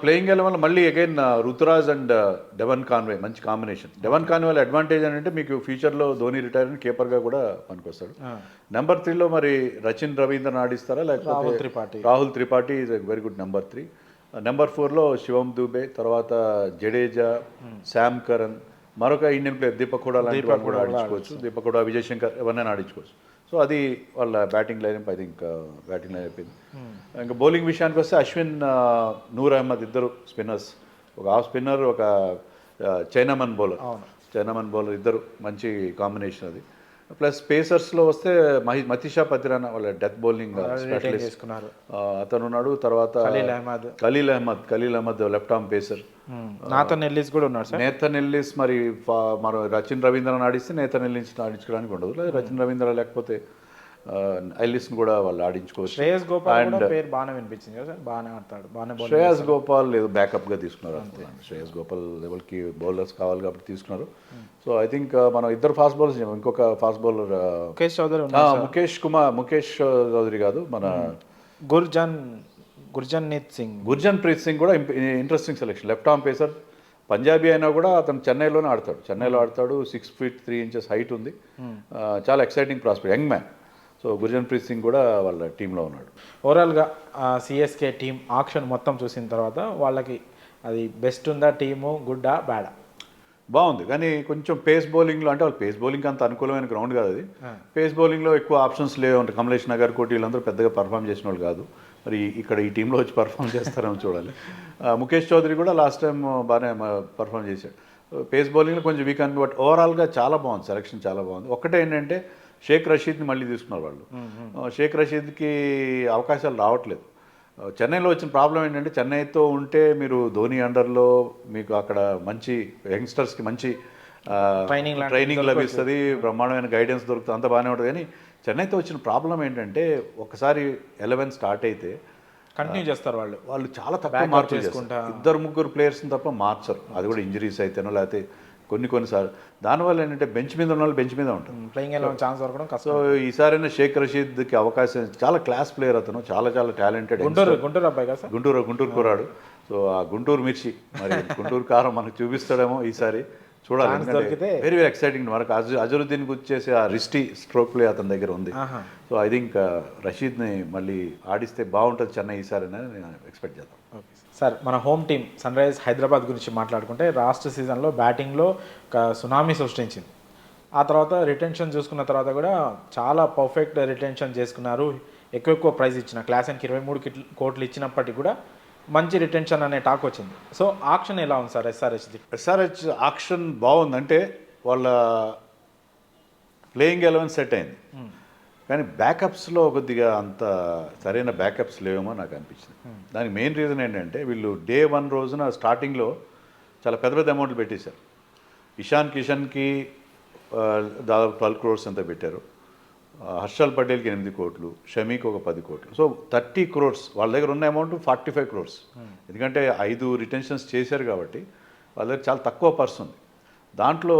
ప్లేయింగ్ 11 మళ్ళీ again Ruturaj and Devon Conway మంచి కాంబినేషన్. డెవన్ కాన్వే అడ్వాంటేజ్ అంటే మీకు ఫ్యూచర్లో ధోని రిటైర్ అని కీపర్గా కూడా పనికొస్తాడు. నెంబర్ 3లో మరి రచిన్ రవీంద్రన్ ఆడిస్తారా లేకపోతే Rahul Tripathi is very good number 3. Number 4లో శివం దుబే, తర్వాత జడేజా, శామ్ కరణ్, మరొక ఇండియన్ ప్లేయర్ దీపక్ హూడా లాంటి వాళ్ళు కూడా ఆడించుకోవచ్చు. దీపక్ హూడా, విజయ్ శంకర్ ఎవరినైనా ఆడించుకోవచ్చు. సో అది వాళ్ళ batting lineup. I think batting line అయిపోయింది. ఇంకా బౌలింగ్ విషయానికి వస్తే అశ్విన్, నూర్ అహ్మద్ ఇద్దరు స్పిన్నర్స్, ఒక హాఫ్ స్పిన్నర్, ఒక చైనామన్ బౌలర్ ఇద్దరు మంచి కాంబినేషన్ అది. ప్లస్ పేసర్స్లో వస్తే మతీషా పతిరానా వాళ్ళ డెత్ బౌలింగ్ స్పెషలిస్ట్ అతను ఉన్నాడు. తర్వాత Khaleel Ahmed left arm pacer. Nathan Ellis కూడా ఉన్నాడు సార్. నేథన్ ఎల్లిస్ మరి రచిన్ రవీంద్రని ఆడిస్తే నేథన్ ఎల్లిస్ ఆడించుకోవడానికి ఉండదు, లేదా రచిన్ రవీంద్ర లేకపోతే ఎల్లిస్ని కూడా వాళ్ళు ఆడించుకోవచ్చు. శ్రేయస్ గోపాల్ పేరు బాగానే వినిపించింది కదా సార్, బాగానే ఆడతాడు. శ్రేయస్ గోపాల్ లేదు, బ్యాకప్గా తీసుకున్నారు అంతే. శ్రేయస్ గోపాల్ లెవెల్కి బౌలర్స్ కావాలి కాబట్టి తీసుకున్నారు. సో ఐ థింక్ మనం ఇద్దరు ఫాస్ట్ బౌలర్స్, ఇంకొక ఫాస్ట్ బౌలర్ ముఖేష్ చౌదరి కాదు, మన గుర్జన్ ప్రీత్ సింగ్ కూడా interesting selection. Left arm pacer, Punjabi అయినా కూడా అతను చెన్నైలో ఆడతాడు. 6 feet 3 inches హైట్ ఉంది, చాలా exciting prospect, young man. So Gurjanpreet Singh కూడా వాళ్ళ టీంలో ఉన్నాడు. ఓవరాల్గా సిఎస్కే టీం ఆక్షన్ మొత్తం చూసిన తర్వాత వాళ్ళకి అది బెస్ట్ ఉందా టీము, గుడ్డా బ్యాడా? బాగుంది, కానీ కొంచెం పేస్ బౌలింగ్లో అంటే వాళ్ళు పేస్ బౌలింగ్ అంత అనుకూలమైన గ్రౌండ్ కాదు అది. పేస్ బౌలింగ్లో ఎక్కువ ఆప్షన్స్ లేవు అంటే కమలేష్ నగర్ కోటి వీళ్ళందరూ పెద్దగా పర్ఫామ్ చేసిన వాళ్ళు కాదు. మరి ఇక్కడ ఈ టీంలో వచ్చి పర్ఫామ్ చేస్తారేమో చూడాలి. ముఖేష్ చౌదరి కూడా లాస్ట్ టైం బాగానే పర్ఫామ్ చేశాడు. పేస్ బౌలింగ్లో కొంచెం వీక్ అని, బట్ ఓవరాల్గా చాలా బాగుంది, సెలక్షన్ చాలా బాగుంది. ఒక్కటే ఏంటంటే షేక్ రషీద్ని మళ్ళీ తీసుకున్నారు వాళ్ళు. షేక్ రషీద్కి అవకాశాలు రావట్లేదు. చెన్నైలో వచ్చిన ప్రాబ్లం ఏంటంటే చెన్నైతో ఉంటే మీరు ధోని అండర్లో మీకు అక్కడ మంచి యంగ్స్టర్స్కి మంచి ట్రైనింగ్ లభిస్తుంది, బ్రహ్మాండమైన గైడెన్స్ దొరుకుతుంది, అంత బాగానే ఉంటుంది. కానీ చెన్నైతో వచ్చిన ప్రాబ్లం ఏంటంటే ఒకసారి 11 స్టార్ట్ అయితే కంటిన్యూ చేస్తారు వాళ్ళు చాలా తక్కువ మార్పులు చేసుకుంటారు. 2-3 ప్లేయర్స్ని తప్ప మార్చరు. అది కూడా ఇంజరీస్ అయితేనో లేకపోతే కొన్నిసార్లు. దానివల్ల ఏంటంటే బెంచ్ మీద ఉన్న వాళ్ళు బెంచ్ మీద ఉంటారు. ప్లేయింగ్ ఛాన్స్ దొరకడం కష్టం. సో ఈసారైనా షేక్ రషీద్కి అవకాశం, చాలా క్లాస్ ప్లేయర్ అతను, చాలా చాలా టాలెంటెడ్. గుంటూరు అబ్బాయి కదా సార్, గుంటూరు కుర్రాడు. సో ఆ గుంటూరు మిర్చి, మరి గుంటూరు కారం మనకు చూపిస్తాడేమో ఈసారి చూడాలి. Very very exciting. మనకు అజరుద్దీన్ గురించి చేసే ఆ రిస్టీ స్ట్రోక్ ప్లే అతని దగ్గర ఉంది. సో ఐ థింక్ రషీద్ని మళ్ళీ ఆడిస్తే బాగుంటుంది చెన్నై ఈసారి అని నేను ఎక్స్పెక్ట్ చేద్దాం. ఓకే సార్, మన home team Sunrisers Hyderabad గురించి మాట్లాడుకుంటే లాస్ట్ సీజన్లో బ్యాటింగ్లో ఒక సునామీ సృష్టించింది. ఆ తర్వాత రిటెన్షన్ చూసుకున్న తర్వాత కూడా చాలా పర్ఫెక్ట్ రిటెన్షన్ చేసుకున్నారు. ఎక్కువ ప్రైజ్ ఇచ్చిన క్లాసెన్కి 23 కోట్లు ఇచ్చినప్పటికీ కూడా మంచి రిటెన్షన్ అనే టాక్ వచ్చింది. సో ఆక్షన్ ఎలా ఉంది సార్ ఎస్ఆర్హెచ్ ఆక్షన్ బాగుంది, అంటే వాళ్ళ ప్లేయింగ్ 11 సెట్ అయింది. కానీ బ్యాకప్స్లో కొద్దిగా అంత సరైన బ్యాకప్స్ లేవేమో నాకు అనిపించింది. దానికి మెయిన్ రీజన్ ఏంటంటే వీళ్ళు Day 1 రోజున స్టార్టింగ్లో చాలా పెద్ద అమౌంట్లు పెట్టేశారు. ఇషాన్ కిషన్కి దాదాపు 12 crores ఎంత పెట్టారు, హర్షల్ పటేల్కి 8 కోట్లు, షమీకి ఒక 10 కోట్లు. So 30 crores. వాళ్ళ దగ్గర ఉన్న అమౌంట్ 45 crores. ఎందుకంటే 5 రిటెన్షన్స్ చేశారు కాబట్టి వాళ్ళ దగ్గర చాలా తక్కువ పర్స్ ఉంది. దాంట్లో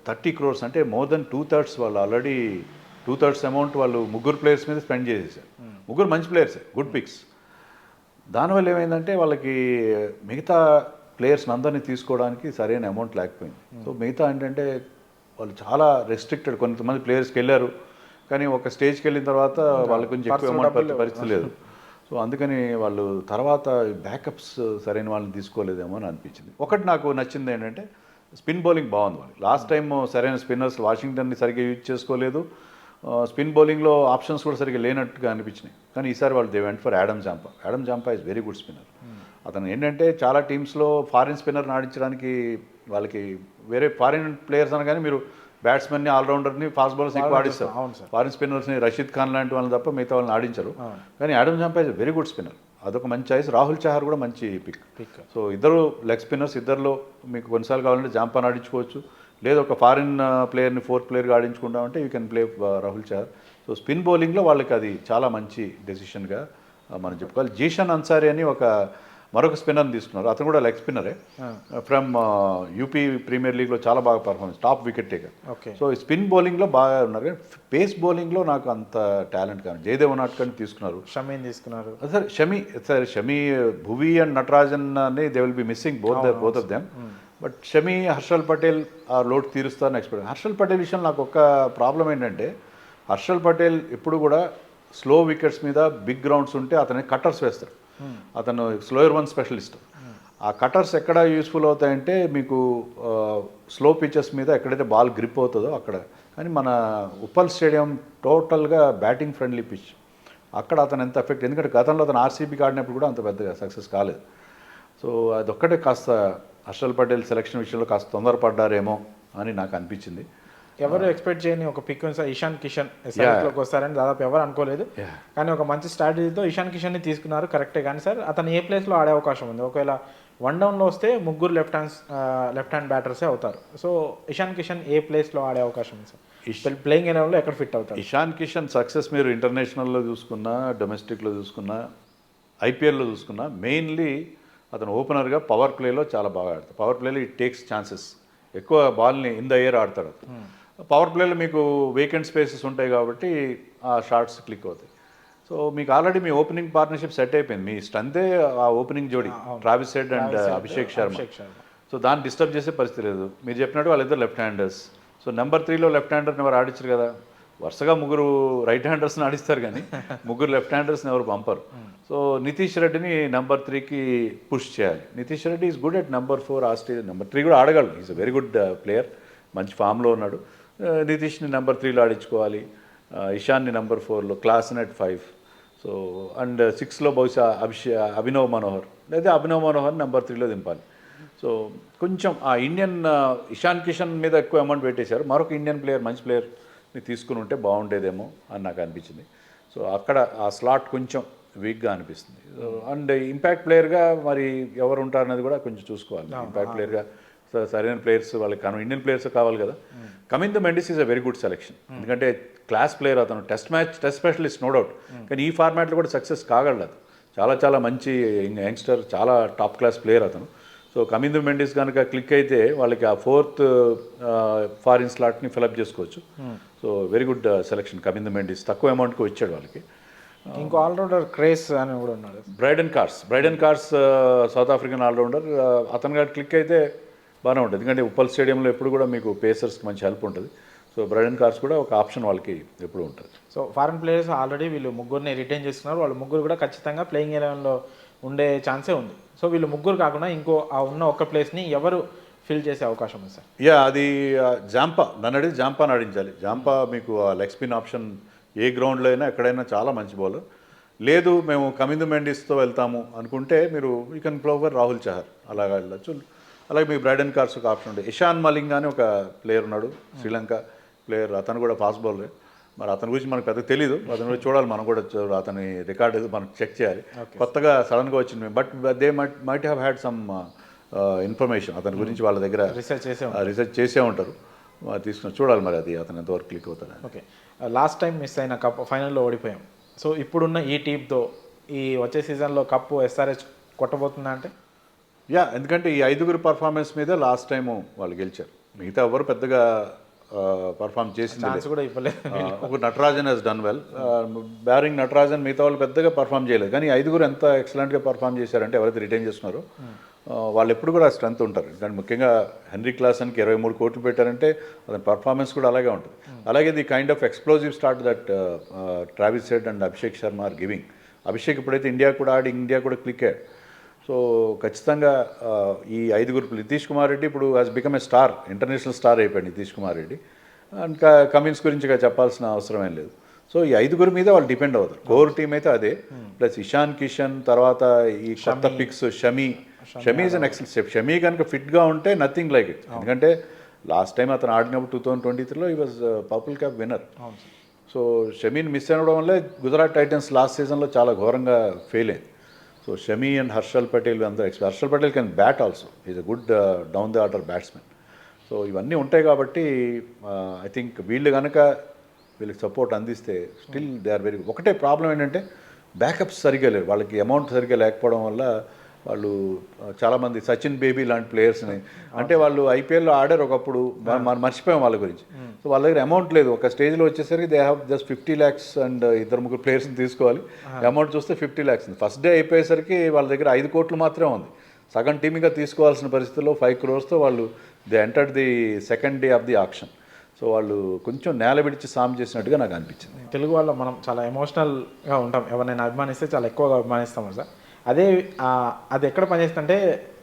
30 crores అంటే మోర్ దెన్ 2/3 వాళ్ళు ఆల్రెడీ 2/3 అమౌంట్ వాళ్ళు 3 ప్లేయర్స్ మీద స్పెండ్ చేసేసారు. 3 మంచి ప్లేయర్సే, గుడ్ పిక్స్. దానివల్ల ఏమైందంటే వాళ్ళకి మిగతా ప్లేయర్స్ని అందరినీ తీసుకోవడానికి సరైన అమౌంట్ లేకపోయింది. సో మిగతా ఏంటంటే వాళ్ళు చాలా రెస్ట్రిక్టెడ్. కొంతమంది ప్లేయర్స్కి వెళ్ళారు, కానీ ఒక స్టేజ్కి వెళ్ళిన తర్వాత వాళ్ళకి కొంచెం ఎక్కువ అమౌంట్ పరిస్థితి లేదు. సో అందుకని వాళ్ళు తర్వాత బ్యాకప్స్ సరైన వాళ్ళని తీసుకోలేదేమో అని అనిపించింది. ఒకటి నాకు నచ్చింది ఏంటంటే స్పిన్ బౌలింగ్ బాగుంది వాళ్ళు. లాస్ట్ టైం సరైన స్పిన్నర్స్ వాషింగ్టన్ని సరిగ్గా యూజ్ చేసుకోలేదు. స్పిన్ బౌలింగ్లో ఆప్షన్స్ కూడా సరిగ్గా లేనట్టుగా అనిపించినాయి. కానీ ఈసారి వాళ్ళు they went for Adam Zampa is very good spinner. అతను ఏంటంటే చాలా టీమ్స్లో ఫారిన్ స్పిన్నర్ని ఆడించడానికి వాళ్ళకి వేరే ఫారిన్ ప్లేయర్స్ అనగానే మీరు బ్యాట్స్మెన్ని ఆల్రౌండర్ని ఫాస్ట్ బౌలర్స్ ఎక్కువ ఆడిస్తారు. ఫారిన్ స్పిన్నర్స్ని రషీద్ ఖాన్ లాంటి వాళ్ళని తప్ప మిగతా వాళ్ళని ఆడించరు. కానీ Adam Zampa is very good spinner, అదొక మంచి చాయిస్. రాహుల్ చహార్ కూడా మంచి పిక్. సో ఇద్దరు లెగ్ స్పిన్నర్స్, ఇద్దరిలో మీకు కొన్నిసార్లు కావాలంటే జాంపాన్ ఆడించుకోవచ్చు, లేదా ఒక ఫారిన్ ప్లేయర్ని 4th ప్లేయర్గా ఆడించుకుంటామంటే you can play Rahul Chahar. So spin బౌలింగ్లో వాళ్ళకి అది చాలా మంచి డెసిషన్గా మనం చెప్పుకోవాలి. జీషన్ అన్సారీ అని మరొక స్పిన్నర్ని తీసుకున్నారు. అతను కూడా లెగ్ స్పిన్నరే, ఫ్రమ్ యూపీ ప్రీమియర్ లీగ్లో చాలా బాగా performance, top wicket taker. So spin బౌలింగ్లో బాగా ఉన్నారు, కానీ పేస్ బౌలింగ్లో నాకు అంత టాలెంట్ కానీ జయదేవ్ నాట్కర్ని తీసుకున్నారు, షమీని తీసుకున్నారు. షమీ, భువి అండ్ నటరాజన్ అని they will be missing both of them. But Shami, Harshal Patel ఆ లోటు తీరుస్తారని ఎక్స్పెక్ట్. హర్షల్ పటేల్ విషయంలో నాకు ఒక ప్రాబ్లం ఏంటంటే హర్షల్ పటేల్ ఎప్పుడు కూడా స్లో వికెట్స్ మీద బిగ్ గ్రౌండ్స్ ఉంటే అతని కట్టర్స్ వేస్తారు. అతను స్లోయర్ 1 స్పెషలిస్ట్. ఆ కటర్స్ ఎక్కడ యూస్ఫుల్ అవుతాయంటే మీకు స్లో పిచెస్ మీద ఎక్కడైతే బాల్ గ్రిప్ అవుతుందో అక్కడ. కానీ మన ఉప్పల్ స్టేడియం టోటల్గా బ్యాటింగ్ ఫ్రెండ్లీ పిచ్, అక్కడ అతను ఎంత ఎఫెక్ట్, ఎందుకంటే గతంలో అతను ఆర్సీబీకి ఆడినప్పుడు కూడా అంత పెద్దగా సక్సెస్ కాలేదు. సో అదొక్కటే కాస్త హర్షల్ పటేల్ సెలక్షన్ విషయంలో కాస్త తొందరపడ్డారేమో అని నాకు అనిపించింది. ఎవరు ఎక్స్పెక్ట్ చేయని ఒక పిక్ ఉంది సార్, ఇషాన్ కిషన్ ఎస్ఆర్హెచ్లోకి వస్తారని దాదాపు ఎవరు అనుకోలేదు. కానీ ఒక మంచి స్ట్రాటజీతో ఇషాన్ కిషన్ని తీసుకున్నారు, కరెక్టే. కానీ సార్ అతను ఏ ప్లేస్లో ఆడే అవకాశం ఉంది? ఒకవేళ 1 downలో వస్తే 3 లెఫ్ట్ హ్యాండ్ బ్యాటర్సే అవుతారు. సో ఇషాన్ కిషన్ ఏ ప్లేస్లో ఆడే అవకాశం ఉంది సార్? ప్లేయింగ్ ఎలెవెన్లో ఎక్కడ ఫిట్ అవుతారు? ఇషాన్ కిషన్ సక్సెస్ మీరు ఇంటర్నేషనల్లో చూసుకున్నా, డొమెస్టిక్లో చూసుకున్నా, ఐపీఎల్లో చూసుకున్నా, మెయిన్లీ అతను ఓపెనర్గా పవర్ ప్లేలో చాలా బాగా ఆడతాడు. పవర్ ప్లేలో ఇట్ టేక్స్ ఛాన్సెస్, ఎక్కువ బాల్ని ఇన్ ద ఎయిర్ ఆడతాడు. పవర్ ప్లేలో మీకు వేకెంట్ స్పేసెస్ ఉంటాయి కాబట్టి ఆ షాట్స్ క్లిక్ అవుతాయి. సో మీకు ఆల్రెడీ మీ ఓపెనింగ్ పార్ట్నర్షిప్ సెట్ అయిపోయింది, మీ స్ట్రెంతే ఆ ఓపెనింగ్ జోడీ Travis Head and Abhishek Sharma. So దాన్ని డిస్టర్బ్ చేసే పరిస్థితి లేదు. మీరు చెప్పినట్టు వాళ్ళిద్దరు లెఫ్ట్ హ్యాండర్స్. సో నెంబర్ 3లో లెఫ్ట్ హ్యాండర్ని ఎవరు ఆడించరు కదా. వరుసగా ముగ్గురు రైట్ హ్యాండర్స్ని ఆడిస్తారు కానీ ముగ్గురు లెఫ్ట్ హ్యాండర్స్ని ఎవరు పంపరు. సో నితీష్ రెడ్డిని నెంబర్ 3కి పుష్ చేయాలి. Nitish Reddy is good at number 4 Australia. Number 3 కూడా ఆడగలడు, is a very good player, మంచి ఫామ్లో ఉన్నాడు. నితీష్ని నెంబర్ 3లో ఆడించుకోవాలి, ఇషాన్ని నెంబర్ 4లో, క్లాస్ని అట్ 5. సో అండ్ 6లో బహుశా అభినవ్ మనోహర్ లేదా అభినవ్ మనోహర్ నెంబర్ 3లో దింపాలి. సో కొంచెం ఆ ఇండియన్ ఇషాన్ కిషన్ మీద ఎక్కువ అమౌంట్ పెట్టేశారు. మరొక ఇండియన్ ప్లేయర్, మంచి ప్లేయర్ని తీసుకుని ఉంటే బాగుండేదేమో అని నాకు అనిపించింది. సో అక్కడ ఆ స్లాట్ కొంచెం వీక్గా అనిపిస్తుంది. అండ్ ఇంపాక్ట్ ప్లేయర్గా మరి ఎవరు ఉంటారనేది కూడా కొంచెం చూసుకోవాలి. ఇంపాక్ట్ ప్లేయర్గా సరైన ప్లేయర్స్ వాళ్ళకి ఇండియన్ ప్లేయర్స్ కావాలి కదా. Coming the Mendis is a very good selection, ఎందుకంటే క్లాస్ ప్లేయర్ అతను, టెస్ట్ స్పెషలిస్ట్ నో డౌట్, కానీ ఈ ఫార్మాట్లో కూడా సక్సెస్ కాగలదు. చాలా చాలా మంచి యంగ్స్టర్, చాలా టాప్ క్లాస్ ప్లేయర్ అతను. సో కమింగ్ ద మెండిస్ కనుక క్లిక్ అయితే వాళ్ళకి ఆ 4th ఫారిన్ స్లాట్ని ఫిలప్ చేసుకోవచ్చు. So very good selection coming the Mendis, తక్కువ అమౌంట్కి వచ్చాడు వాళ్ళకి. ఇంకో ఆల్రౌండర్ క్రేస్ అని కూడా ఉన్నాడు, Brydon Carse South African allrounder. అతను గారు క్లిక్ అయితే బాగానే ఉంటుంది, ఎందుకంటే ఉప్పల్ స్టేడియంలో ఎప్పుడు కూడా మీకు పేసర్స్కి మంచి హెల్ప్ ఉంటుంది. సో బ్రైడెన్ కార్స్ కూడా ఒక ఆప్షన్ వాళ్ళకి ఎప్పుడు ఉంటుంది. సో ఫారెన్ ప్లేయర్స్ ఆల్రెడీ వీళ్ళు ముగ్గురిని రిటైన్ చేసుకున్నారు. వాళ్ళు ముగ్గురు కూడా ఖచ్చితంగా ప్లేయింగ్ 11లో ఉండే ఛాన్సే ఉంది. సో వీళ్ళు ముగ్గురు కాకుండా ఇంకో ఆ ఉన్న ఒక్క ప్లేస్ని ఎవరు ఫిల్ చేసే అవకాశం ఉంది సార్? అది జాంపా, నన్ను అడిగి జాంపాని ఆడించాలి. జాంపా మీకు లెగ్ స్పిన్ ఆప్షన్ ఏ గ్రౌండ్లో అయినా ఎక్కడైనా చాలా మంచి బౌలర్. లేదు మేము కమిందు మెండిస్తో వెళ్తాము అనుకుంటే మీరు యూ కెన్ ప్లోవర్ రాహుల్ చహర్, అలాగా వెళ్ళచ్చు. అలాగే మీకు బ్రైడెన్ కార్స్ ఒక ఆప్షన్ ఉంటుంది. ఇషాన్ మలింగ్ అని ఒక ప్లేయర్ ఉన్నాడు, శ్రీలంక ప్లేయర్, అతను కూడా ఫాస్ట్ బౌలర్. మరి అతని గురించి మనకు పెద్దగా తెలీదు, అతను కూడా చూడాలి, మనం కూడా అతని రికార్డు మనం చెక్ చేయాలి. కొత్తగా సడన్గా వచ్చింది మేము, but they might have had some information అతని గురించి వాళ్ళ దగ్గర రీసెర్చ్ చేసే ఉంటారు. తీసుకుని చూడాలి మరి అది అతను ఎంతవరకు క్లిక్ అవుతాడు. ఓకే, లాస్ట్ టైం మిస్ అయిన కప్ ఫైనల్లో ఓడిపోయాం. సో ఇప్పుడున్న ఈ టీంతో ఈ వచ్చే సీజన్లో కప్పు ఎస్ఆర్హెచ్ కొట్టబోతుందా అంటే? ఎందుకంటే ఈ 5గురు పర్ఫార్మెన్స్ మీద లాస్ట్ టైము వాళ్ళు గెలిచారు. మిగతా ఎవరు పెద్దగా పర్ఫామ్ చేసింది కూడా ఇవ్వలేదు. ఒక Natarajan he's done well, barring Natarajan మిగతా వాళ్ళు పెద్దగా పర్ఫామ్ చేయలేదు. కానీ 5గురు ఎంత ఎక్సలెంట్గా పర్ఫామ్ చేశారంటే ఎవరైతే రిటైన్ చేస్తున్నారో వాళ్ళు ఎప్పుడు కూడా స్ట్రెంత్ ఉంటారు. కానీ ముఖ్యంగా హెన్రీ క్లాసన్కి 23 కోట్లు పెట్టారంటే అతని పర్ఫార్మెన్స్ కూడా అలాగే ఉంటుంది. అలాగే the kind of explosive start that Travis Head and Abhishek Sharma are giving. Abhishek ఇప్పుడైతే ఇండియా కూడా ఆడి ఇండియా కూడా క్లిక్ అయ్యాడు. సో ఖచ్చితంగా ఈ 5గురు, నితీష్ కుమార్ రెడ్డి ఇప్పుడు has become a star, international star అయిపోయాడు నితీష్ కుమార్ రెడ్డి. ఇంకా కమిన్స్ గురించి చెప్పాల్సిన అవసరం ఏం లేదు. సో ఈ 5గురు మీద వాళ్ళు డిపెండ్ అవుతారు. కోర్ టీం అయితే అదే, ప్లస్ ఇషాన్ కిషన్, తర్వాత ఈ కొత్త picks Shami is an excellent. Shami కనుక ఫిట్గా ఉంటే నథింగ్ లైక్ ఇట్. ఎందుకంటే లాస్ట్ టైం అతను ఆడినప్పుడు 2023లో ఈ was purple cap winner. So షమీని మిస్ అవ్వడం వల్లే గుజరాత్ టైటన్స్ లాస్ట్ సీజన్లో చాలా ఘోరంగా ఫెయిల్ అయింది. సో షమీ అండ్ హర్షల్ పటేల్ అందరూ Harshal Patel can bat also, is a good down the order batsmen. So ఇవన్నీ ఉంటాయి కాబట్టి ఐ థింక్ వీళ్ళు కనుక వీళ్ళకి సపోర్ట్ అందిస్తే స్టిల్ దే ఆర్ వెరీ. ఒకటే ప్రాబ్లం ఏంటంటే బ్యాకప్స్ సరిగ్గా లేవు వాళ్ళకి, అమౌంట్ సరిగ్గా లేకపోవడం వల్ల వాళ్ళు చాలామంది సచిన్ బేబీ లాంటి ప్లేయర్స్ని, అంటే వాళ్ళు ఐపీఎల్లో ఆడారు ఒకప్పుడు, మనం మర్చిపోయాం వాళ్ళ గురించి. సో వాళ్ళ దగ్గర అమౌంట్ లేదు. ఒక స్టేజ్లో వచ్చేసరికి they have just 50 lakhs and 2-3 ప్లేయర్స్ని తీసుకోవాలి. అమౌంట్ చూస్తే 50 lakhs. ఫస్ట్ డే అయిపోయేసరికి వాళ్ళ దగ్గర 5 కోట్లు మాత్రమే ఉంది. సగం టీమ్గా తీసుకోవాల్సిన పరిస్థితుల్లో 5 crores వాళ్ళు they entered the second day of the auction. So వాళ్ళు కొంచెం నేల విడిచి సామ్ చేసినట్టుగా నాకు అనిపించింది. తెలుగు వాళ్ళు మనం చాలా ఎమోషనల్గా ఉంటాం, ఎవరినైనా అభిమానిస్తే చాలా ఎక్కువగా అభిమానిస్తాం సార్. అది ఎక్కడ పనిచేస్తుందంటే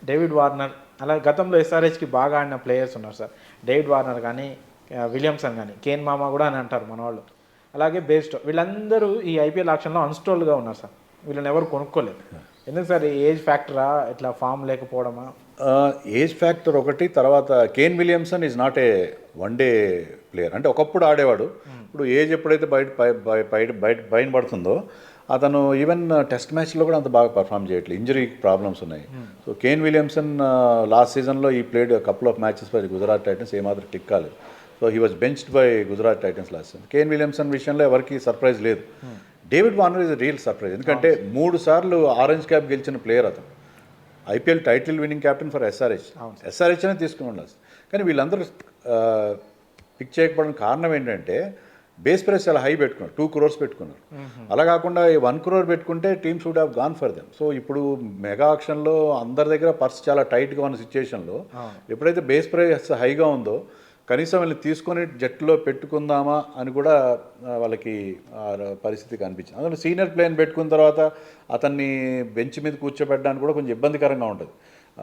డేవిడ్ వార్నర్, అలా గతంలో ఎస్ఆర్హెచ్కి బాగా ఆడిన ప్లేయర్స్ ఉన్నారు సార్. డేవిడ్ వార్నర్ కానీ, విలియమ్సన్ కానీ, కేన్ మామా కూడా అని అంటారు మన వాళ్ళు, అలాగే బేస్టో, వీళ్ళందరూ ఈ ఐపీఎల్ ఆక్షన్లో అన్స్టోల్డ్గా ఉన్నారు సార్. వీళ్ళని ఎవరు కొనుక్కోలేదు. ఎందుకు సార్? ఏజ్ ఫ్యాక్టరా, ఇట్లా ఫామ్ లేకపోవడమా? ఏజ్ ఫ్యాక్టర్ ఒకటి. తర్వాత Kane Williamson is not a one day player. అంటే ఒకప్పుడు ఆడేవాడు, ఇప్పుడు ఏజ్ ఎప్పుడైతే బయట పడుతుందో అతను ఈవెన్ టెస్ట్ మ్యాచ్లో కూడా అంత బాగా పర్ఫామ్ చేయట్లేదు, ఇంజరీ ప్రాబ్లమ్స్ ఉన్నాయి. సో కేన్ విలియమ్సన్ లాస్ట్ సీజన్లో ఈ played couple of matches for Gujarat Titans, ఏమాత్రం క్లిక్ కాలేదు. So he was benched by Gujarat Titans last season. Kane Williamson విషయంలో ఎవరికి సర్ప్రైజ్ లేదు. David Warner is real surprise, ఎందుకంటే 3 సార్లు ఆరెంజ్ క్యాప్ గెలిచిన ప్లేయర్ అతను. IPL title winning captain for SRH అనే తీసుకుని ఉండాల్సి. కానీ వీళ్ళందరూ పిక్ చేయకపోవడానికి కారణం ఏంటంటే బేస్ ప్రైస్ చాలా హై పెట్టుకున్నారు, 2 crores పెట్టుకున్నారు. అలా కాకుండా 1 crore పెట్టుకుంటే teams would have gone for them. So ఇప్పుడు మెగా ఆక్షన్లో అందరి దగ్గర పర్స్ చాలా టైట్గా ఉన్న సిచ్యుయేషన్లో ఎప్పుడైతే బేస్ ప్రైస్ హైగా ఉందో కనీసం వీళ్ళని తీసుకొని జట్టులో పెట్టుకుందామా అని కూడా వాళ్ళకి ఆ పరిస్థితి కనిపించింది. అందులో సీనియర్ ప్లేయర్ని పెట్టుకున్న తర్వాత అతన్ని బెంచ్ మీద కూర్చోబెట్టడానికి కూడా కొంచెం ఇబ్బందికరంగా ఉంటుంది.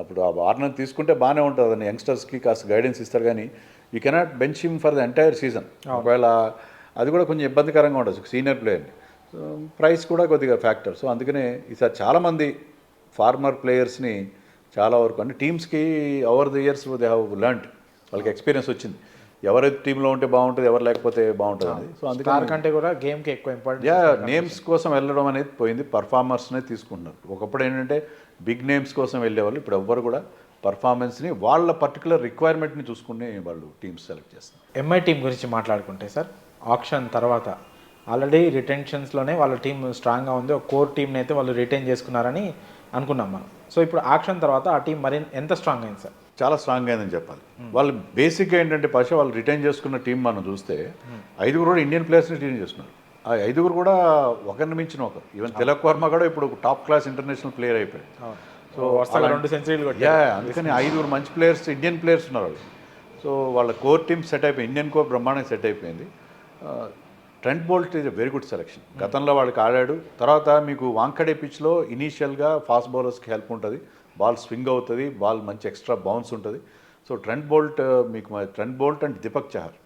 అప్పుడు ఆ వార్నర్ తీసుకుంటే బాగానే ఉంటుంది, అతన్ని యంగ్స్టర్స్కి కాస్త గైడెన్స్ ఇస్తారు, కానీ you cannot bench him for the entire season. ఒకవేళ అది కూడా కొంచెం ఇబ్బందికరంగా ఉంటుంది సీనియర్ ప్లేయర్ని. సో ప్రైస్ కూడా కొద్దిగా ఫ్యాక్టర్. సో అందుకనే ఈసారి చాలామంది ఫార్మర్ ప్లేయర్స్ని చాలా వరకు అంటే టీమ్స్కి over the years they have learned, వాళ్ళకి ఎక్స్పీరియన్స్ వచ్చింది ఎవరైతే టీంలో ఉంటే బాగుంటుంది, ఎవరు లేకపోతే బాగుంటుంది అని. సో అందుకని కంటే కూడా గేమ్కి ఎక్కువ ఇంపార్టెంట్. నేమ్స్ కోసం వెళ్ళడం అనేది పోయింది, పర్ఫార్మర్స్నే తీసుకుంటున్నారు. ఒకప్పుడు ఏంటంటే బిగ్ నేమ్స్ కోసం వెళ్ళేవాళ్ళు, ఇప్పుడు ఎవ్వరు కూడా పర్ఫార్మెన్స్ని వాళ్ళ పర్టికులర్ రిక్వైర్మెంట్ని చూసుకుని వాళ్ళు టీమ్స్ సెలెక్ట్ చేస్తారు. ఎంఐ టీం గురించి మాట్లాడుకుంటే సార్, ఆప్షన్ తర్వాత ఆల్రెడీ రిటెన్షన్స్లోనే వాళ్ళ టీం స్ట్రాంగ్గా ఉంది, ఒక కోర్ టీంని అయితే వాళ్ళు రిటైన్ చేసుకున్నారని అనుకున్నాం మనం. సో ఇప్పుడు ఆక్షన్ తర్వాత ఆ టీం మరి ఎంత స్ట్రాంగ్ అయింది సార్? చాలా స్ట్రాంగ్ అయిందని చెప్పాలి. వాళ్ళు బేసిక్గా ఏంటంటే పాషా వాళ్ళు రిటైన్ చేసుకున్న టీం మనం చూస్తే 5 కూడా ఇండియన్ ప్లేయర్స్ని రిటైన్ చేసుకున్నారు. ఆ 5 కూడా ఒకరిని మించిన ఒకరు. ఈవెన్ తిలక్ వర్మ కూడా ఇప్పుడు టాప్ క్లాస్ ఇంటర్నేషనల్ ప్లేయర్ అయిపోయాడు. సో 2 సెంచరీలు అందుకని 5 మంచి ప్లేయర్స్, ఇండియన్ ప్లేయర్స్ ఉన్నారు వాళ్ళు. సో వాళ్ళ కోర్ టీమ్ సెట్ అయిపోయింది, ఇండియన్ కోర్ బ్రహ్మాండంగా సెట్ అయిపోయింది. Trent Boult is a very good selection. గతంలో వాళ్ళకి ఆడాడు. తర్వాత మీకు వాంకడే పిచ్లో ఇనీషియల్గా ఫాస్ట్ బౌలర్స్కి హెల్ప్ ఉంటుంది, బాల్ స్వింగ్ అవుతుంది, బాల్ మంచి ఎక్స్ట్రా బౌన్స్ ఉంటుంది. So Trent Boult and Deepak Chahar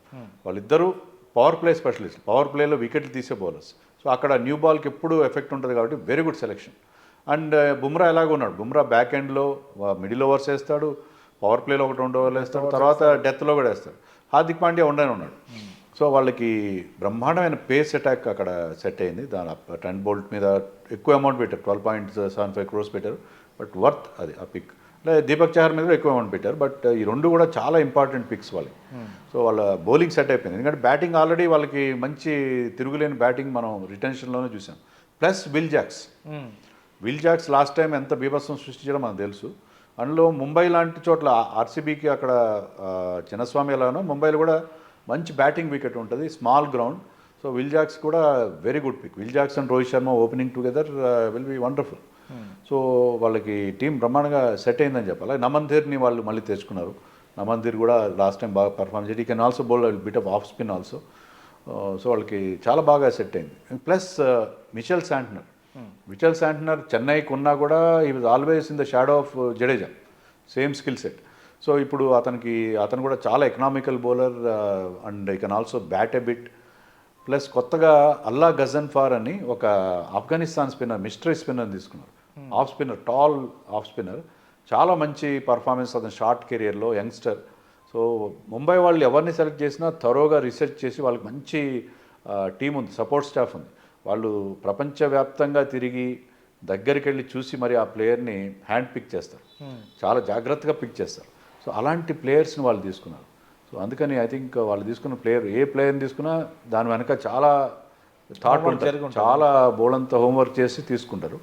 వాళ్ళిద్దరూ పవర్ ప్లే స్పెషలిస్ట్, పవర్ ప్లేలో వికెట్లు తీసే బౌలర్స్. సో అక్కడ న్యూ బాల్కి ఎప్పుడు ఎఫెక్ట్ ఉంటుంది కాబట్టి very good selection. And Bumrah ఎలాగో ఉన్నాడు, బుమ్రా బ్యాక్ ఎండ్లో మిడిల్ ఓవర్స్ వేస్తాడు, పవర్ ప్లేలో 1-2 ఓవర్లు వేస్తాడు, తర్వాత డెత్లో కూడా వేస్తాడు. హార్దిక్ పాండ్యా ఉండనే ఉన్నాడు. సో వాళ్ళకి బ్రహ్మాండమైన పేస్ అటాక్ అక్కడ సెట్ అయింది. దాని ట్రెంట్ బోల్ట్ మీద ఎక్కువ అమౌంట్ పెట్టారు, 12.75 crores పెట్టారు, బట్ వర్త్ అది ఆ పిక్. లేదా దీపక్ చహర్ మీద ఎక్కువ అమౌంట్ పెట్టారు, బట్ ఈ 2 కూడా చాలా ఇంపార్టెంట్ పిక్స్ వాళ్ళకి. సో వాళ్ళ బౌలింగ్ సెట్ అయిపోయింది, ఎందుకంటే బ్యాటింగ్ ఆల్రెడీ వాళ్ళకి మంచి తిరుగులేని బ్యాటింగ్ మనం రిటెన్షన్లోనే చూసాం. Plus Will Jacks last time ఎంత బీభత్సం సృష్టించడం మనకు తెలుసు. అందులో ముంబై లాంటి చోట్ల ఆర్సీబీకి అక్కడ చిన్నస్వామి ఎలానో ముంబైలో కూడా మంచి బ్యాటింగ్ వికెట్ ఉంటుంది, small ground. So Will Jacks కూడా very good pick. Will Jacks and Rohit Sharma opening together will be wonderful. So వాళ్ళకి టీం బ్రహ్మాండంగా సెట్ అయిందని చెప్పాలి. నమన్ధీర్ని వాళ్ళు మళ్ళీ తెచ్చుకున్నారు. నమన్ధీర్ కూడా లాస్ట్ టైం బాగా పర్ఫార్మ్ చేసి, ఈ can also bowl bit of off spin also. So వాళ్ళకి చాలా బాగా సెట్ అయింది. ప్లస్ మిచెల్ శాంట్నర్ చెన్నైకి ఉన్నా కూడా ఈ was always in the shadow of Jadeja, same skill set. So ఇప్పుడు అతను కూడా చాలా economical bowler and I can also bat a bit. Plus కొత్తగా అల్లా గజన్ఫార్ అని ఒక ఆఫ్ఘనిస్తాన్ స్పిన్నర్, మిస్టరీ స్పిన్నర్ తీసుకున్నారు, off spinner, tall off spinner, చాలా మంచి పర్ఫార్మెన్స్ అతను షార్ట్ కెరియర్లో, యంగ్స్టర్. సో ముంబై వాళ్ళు ఎవరిని సెలెక్ట్ చేసినా థరోగా రీసెర్చ్ చేసి వాళ్ళకి మంచి టీం ఉంది, సపోర్ట్ స్టాఫ్ ఉంది. వాళ్ళు ప్రపంచవ్యాప్తంగా తిరిగి దగ్గరికి వెళ్ళి చూసి మరి ఆ ప్లేయర్ని హ్యాండ్ పిక్ చేస్తారు, చాలా జాగ్రత్తగా పిక్ చేస్తారు. సో అలాంటి ప్లేయర్స్ని వాళ్ళు తీసుకున్నారు. సో అందుకని ఐ థింక్ వాళ్ళు తీసుకున్న ప్లేయర్, ఏ ప్లేయర్ని తీసుకున్నా దాని వెనక చాలా థాట్ ఉంటుంది, చాలా బోల్డంతా హోంవర్క్ చేసి తీసుకుంటారు.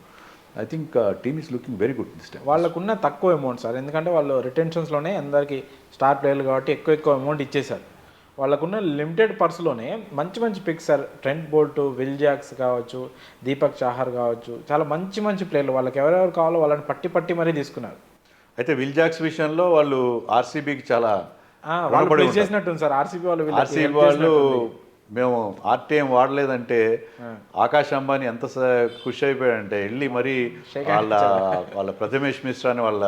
I think team is looking very good this time. వాళ్ళకున్న తక్కువ అమౌంట్ సార్, ఎందుకంటే వాళ్ళు రిటెన్షన్స్లోనే అందరికీ స్టార్ ప్లేయర్లు కాబట్టి ఎక్కువ అమౌంట్ ఇచ్చేశారు. వాళ్ళకున్న లిమిటెడ్ పర్స్లోనే మంచి picks sir. Trent Boult, Will Jacks కావచ్చు, దీపక్ చాహర్ కావచ్చు, చాలా మంచి ప్లేయర్లు. వాళ్ళకి ఎవరెవరు కావాలో వాళ్ళని పట్టి మరీ తీసుకున్నారు. అయితే విల్ జాక్స్ విషయంలో వాళ్ళు ఆర్సీబీకి చాలా వాళ్ళు చేసినట్టుంది సార్. ఆర్సీబీ వాళ్ళు మేము ఆర్టీఎం వాడలేదంటే ఆకాష్ అంబానీ ఎంత ఖుషి అయిపోయాడంటే వెళ్ళి మరి వాళ్ళ ప్రథమేష్ మిశ్రా అని వాళ్ళ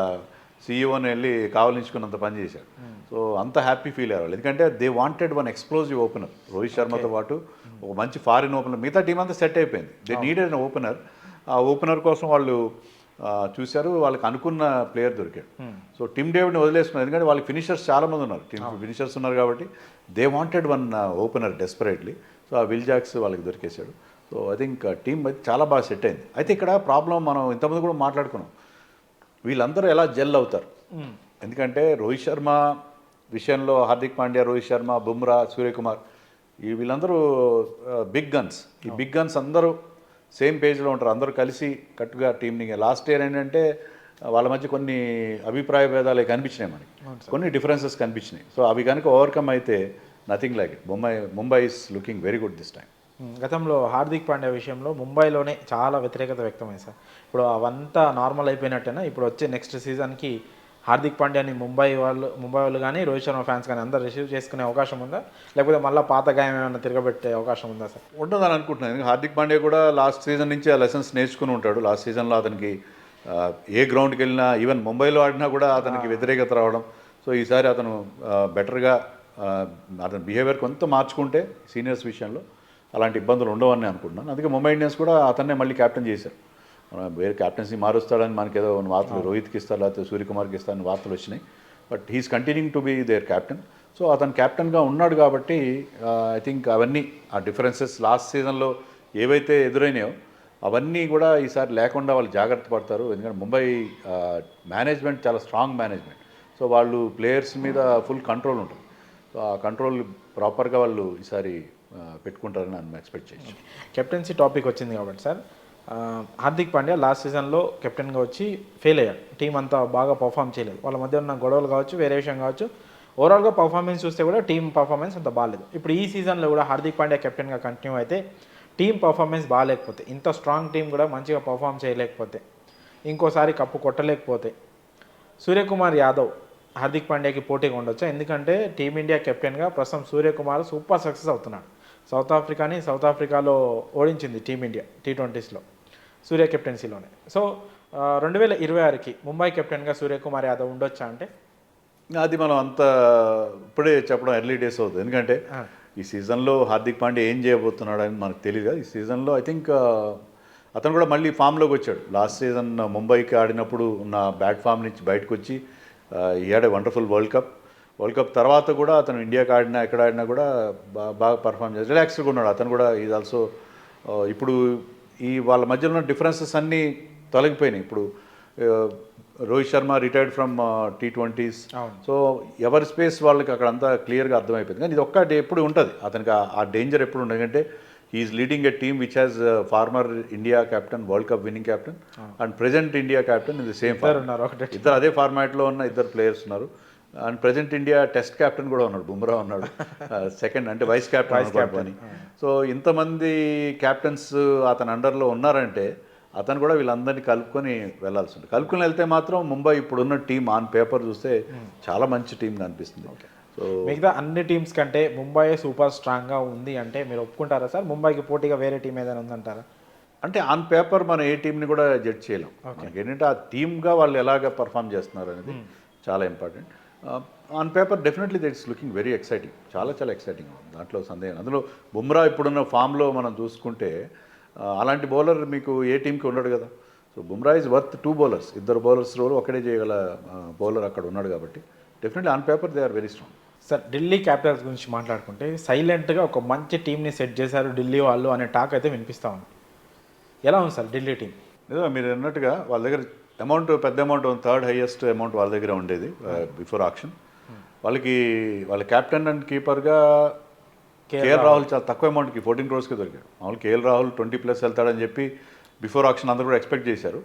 సీఈఓని వెళ్ళి కావలించుకున్నంత పని చేశాడు. సో అంత హ్యాపీ ఫీల్ అయ్యారు వాళ్ళు, ఎందుకంటే they wanted one explosive opener. Rohit శర్మతో పాటు ఒక మంచి ఫారిన్ ఓపెనర్, మిగతా టీం అంతా సెట్ అయిపోయింది. They needed an opener. ఆ ఓపెనర్ కోసం వాళ్ళు చూశారు, వాళ్ళకి అనుకున్న ప్లేయర్ దొరికాడు. సో టిమ్ డేవిడ్ని వదిలేసుకున్నారు, ఎందుకంటే వాళ్ళకి ఫినిషర్స్ చాలామంది ఉన్నారు, ఫినిషర్స్ ఉన్నారు కాబట్టి they wanted one opener desperately. So ఆ విల్ జాక్స్ వాళ్ళకి దొరికేశాడు. సో ఐ థింక్ టీం చాలా బాగా సెట్ అయింది. అయితే ఇక్కడ ప్రాబ్లం మనం ఇంతకుముందు కూడా మాట్లాడుకున్నాం, వీళ్ళందరూ ఎలా జెల్ అవుతారు. ఎందుకంటే రోహిత్ శర్మ విషయంలో హార్దిక్ పాండ్యా, రోహిత్ శర్మ, బుమ్రా, సూర్యకుమార్, వీళ్ళందరూ బిగ్ గన్స్. ఈ బిగ్ గన్స్ అందరూ సేమ్ పేజ్లో ఉంటారు, అందరూ కలిసి కట్టుగా టీంని. లాస్ట్ ఇయర్ ఏంటంటే వాళ్ళ మధ్య కొన్ని అభిప్రాయ భేదాలు కనిపించినాయి, మనకి కొన్ని డిఫరెన్సెస్ కనిపించినాయి. సో అవి కనుక ఓవర్కమ్ అయితే nothing like it. Mumbai is looking very good this time. గతంలో హార్దిక్ పాండ్యా విషయంలో ముంబైలోనే చాలా వ్యతిరేకత వ్యక్తమైంది సార్. ఇప్పుడు అవంతా నార్మల్ అయిపోయినట్టేనా ఇప్పుడు వచ్చే నెక్స్ట్ సీజన్కి హార్దిక్ పాండ్యాని ముంబై వాళ్ళు కానీ రోహిత్ శర్మ ఫ్యాన్స్ కానీ అందరూ రిసీవ్ చేసుకునే అవకాశం ఉందా, లేకపోతే మళ్ళీ పాత గాయం ఏమైనా తిరగబెట్టే అవకాశం ఉందా సార్? ఉంటుందని అనుకుంటున్నాను. ఎందుకంటే హార్దిక్ పాండ్యా కూడా లాస్ట్ సీజన్ నుంచి ఆ లెసన్స్ నేర్చుకుని ఉంటాడు. లాస్ట్ సీజన్లో అతనికి ఏ గ్రౌండ్కి వెళ్ళినా, ఈవెన్ ముంబైలో ఆడినా కూడా అతనికి వ్యతిరేకత రావడం. సో ఈసారి అతను బెటర్గా అతని బిహేవియర్ కొంత మార్చుకుంటే సీనియర్స్ విషయంలో అలాంటి ఇబ్బందులు ఉండవని అనుకుంటున్నాను. అందుకే ముంబై ఇండియన్స్ కూడా అతన్నే మళ్ళీ క్యాప్టెన్ చేశారు. వేరే క్యాప్టెన్సీ మారుస్తాడని మనకి ఏదో వార్తలు రోహిత్కి ఇస్తారు, లేకపోతే సూర్యకుమార్కి ఇస్తారని వార్తలు వచ్చినాయి. But he's continuing to be their captain. So అతను క్యాప్టెన్గా ఉన్నాడు కాబట్టి ఐ థింక్ అవన్నీ ఆ డిఫరెన్సెస్ లాస్ట్ సీజన్లో ఏవైతే ఎదురైనాయో అవన్నీ కూడా ఈసారి లేకుండా వాళ్ళు జాగ్రత్త పడతారు. ఎందుకంటే ముంబై మేనేజ్మెంట్ చాలా స్ట్రాంగ్ మేనేజ్మెంట్. సో వాళ్ళు ప్లేయర్స్ మీద ఫుల్ కంట్రోల్ ఉంటుంది. సో ఆ కంట్రోల్ ప్రాపర్గా వాళ్ళు ఈసారి పెట్టుకుంటారని నేను ఎక్స్పెక్ట్ చేయొచ్చు. కెప్టెన్సీ టాపిక్ వచ్చింది కాబట్టి సార్, హార్దిక్ పాండ్యా లాస్ట్ సీజన్లో కెప్టెన్గా వచ్చి ఫెయిల్ అయ్యాడు. టీం అంతా బాగా పర్ఫామ్ చేయలేదు. వాళ్ళ మధ్య ఉన్న గొడవలు కావచ్చు, వేరే విషయం కావచ్చు, ఓవరాల్గా పర్ఫార్మెన్స్ చూస్తే కూడా టీం పర్ఫార్మెన్స్ అంత బాగాలేదు. ఇప్పుడు ఈ సీజన్లో కూడా హార్దిక్ పాండ్యా కెప్టెన్గా కంటిన్యూ అయితే టీం పర్ఫార్మెన్స్ బాగాలేకపోతే, ఇంత స్ట్రాంగ్ టీం కూడా మంచిగా పర్ఫామ్ చేయలేకపోతే, ఇంకోసారి కప్పు కొట్టలేకపోతే సూర్యకుమార్ యాదవ్ హార్దిక్ పాండ్యాకి పోటీగా ఉండొచ్చా? ఎందుకంటే టీమిండియా కెప్టెన్గా ప్రస్తుతం సూర్యకుమార్ సూపర్ సక్సెస్ అవుతున్నాడు. సౌత్ ఆఫ్రికాలో ఓడించింది టీమిండియా T20స్లో సూర్య కెప్టెన్సీలోనే. సో 2026కి ముంబై కెప్టెన్గా సూర్యకుమార్ యాదవ్ ఉండొచ్చా అంటే? అది మనం అంత ఇప్పుడే చెప్పడం ఎర్లీ డేస్ అవుతుంది. ఎందుకంటే ఈ సీజన్లో హార్దిక్ పాండ్యా ఏం చేయబోతున్నాడు అని మనకు తెలియదు. ఈ సీజన్లో ఐ థింక్ అతను కూడా మళ్ళీ ఫామ్లోకి వచ్చాడు. లాస్ట్ సీజన్ ముంబైకి ఆడినప్పుడు ఉన్న బ్యాడ్ ఫామ్ నుంచి బయటకు వచ్చి ఈ had a wonderful world cup తర్వాత కూడా అతను ఇండియాకి ఆడినా ఎక్కడ ఆడినా కూడా బాగా పర్ఫామ్ చేసి రిలాక్స్డ్గా ఉన్నాడు. అతను కూడా ఈజ్ ఆల్సో ఇప్పుడు ఈ వాళ్ళ మధ్యలో ఉన్న డిఫరెన్సెస్ అన్నీ తొలగిపోయినాయి. ఇప్పుడు Rohit Sharma retired from T20s. So ఎవరి స్పేస్ వాళ్ళకి అక్కడ అంతా క్లియర్గా అర్థమైపోయింది. కానీ ఇది ఒక్కటి ఎప్పుడు ఉంటుంది అతనికి, ఆ డేంజర్ ఎప్పుడు ఉంటుంది. ఎందుకంటే he's leading a team which has former India captain, world cup winning captain and present India captain in the same ఇద్దరు అదే ఫార్మాట్లో ఉన్న ఇద్దరు ప్లేయర్స్ ఉన్నారు. And present India test captain కూడా ఉన్నాడు, బుమ్రా ఉన్నాడు సెకండ్ అంటే వైస్ క్యాప్టెన్ అని. సో ఇంతమంది క్యాప్టెన్స్ అతని అండర్లో ఉన్నారంటే అతను కూడా వీళ్ళందరినీ కలుపుకొని వెళ్ళాల్సి ఉంటుంది. కలుపుకొని వెళ్తే మాత్రం ముంబై ఇప్పుడున్న టీం ఆన్ పేపర్ చూస్తే చాలా మంచి టీం కనిపిస్తుంది. సో మిగతా అన్ని టీమ్స్ కంటే ముంబై సూపర్ స్ట్రాంగ్గా ఉంది అంటే మీరు ఒప్పుకుంటారా సార్? ముంబైకి పోటీగా వేరే టీం ఏదైనా ఉందంటారా? అంటే ఆన్ పేపర్ మనం ఏ టీంని కూడా జడ్జ్ చేయలేం. ఏంటంటే ఆ టీమ్గా వాళ్ళు ఎలాగ పర్ఫామ్ చేస్తున్నారు అనేది చాలా important. On paper definitely that is looking very exciting, చాలా ఎక్సైటింగ్ ఉంది, దాంట్లో సందేహం. అందులో బుమ్రా ఇప్పుడున్న ఫామ్లో మనం చూసుకుంటే అలాంటి బౌలర్ మీకు ఏ టీంకి ఉండడు కదా. So Bumrah is worth 2 bowlers, ఇద్దరు బౌలర్స్ రోల్ ఒకటే చేయగల బౌలర్ అక్కడ ఉన్నాడు కాబట్టి definitely on paper they are very strong. Sir Delhi Capitals గురించి మాట్లాడుకుంటే సైలెంట్గా ఒక మంచి టీంని సెట్ చేశారు ఢిల్లీ వాళ్ళు అనే టాక్ అయితే వినిపిస్తూ ఉంది. ఎలా ఉంది సార్ ఢిల్లీ టీం? ఏదో మీరు అన్నట్టుగా వాళ్ళ దగ్గర అమౌంట్ పెద్ద అమౌంట్, థర్డ్ హైయెస్ట్ అమౌంట్ వాళ్ళ దగ్గర ఉండేది బిఫోర్ ఆక్షన్. వాళ్ళ క్యాప్టెన్ అండ్ కీపర్గా కేఎల్ రాహుల్ చాలా తక్కువ అమౌంట్కి 14 crores దొరికాడు. మామూలు కేఎల్ రాహుల్ 20+ వెళ్తాడని చెప్పి బిఫోర్ ఆక్షన్ అందరూ కూడా ఎక్స్పెక్ట్ చేశారు.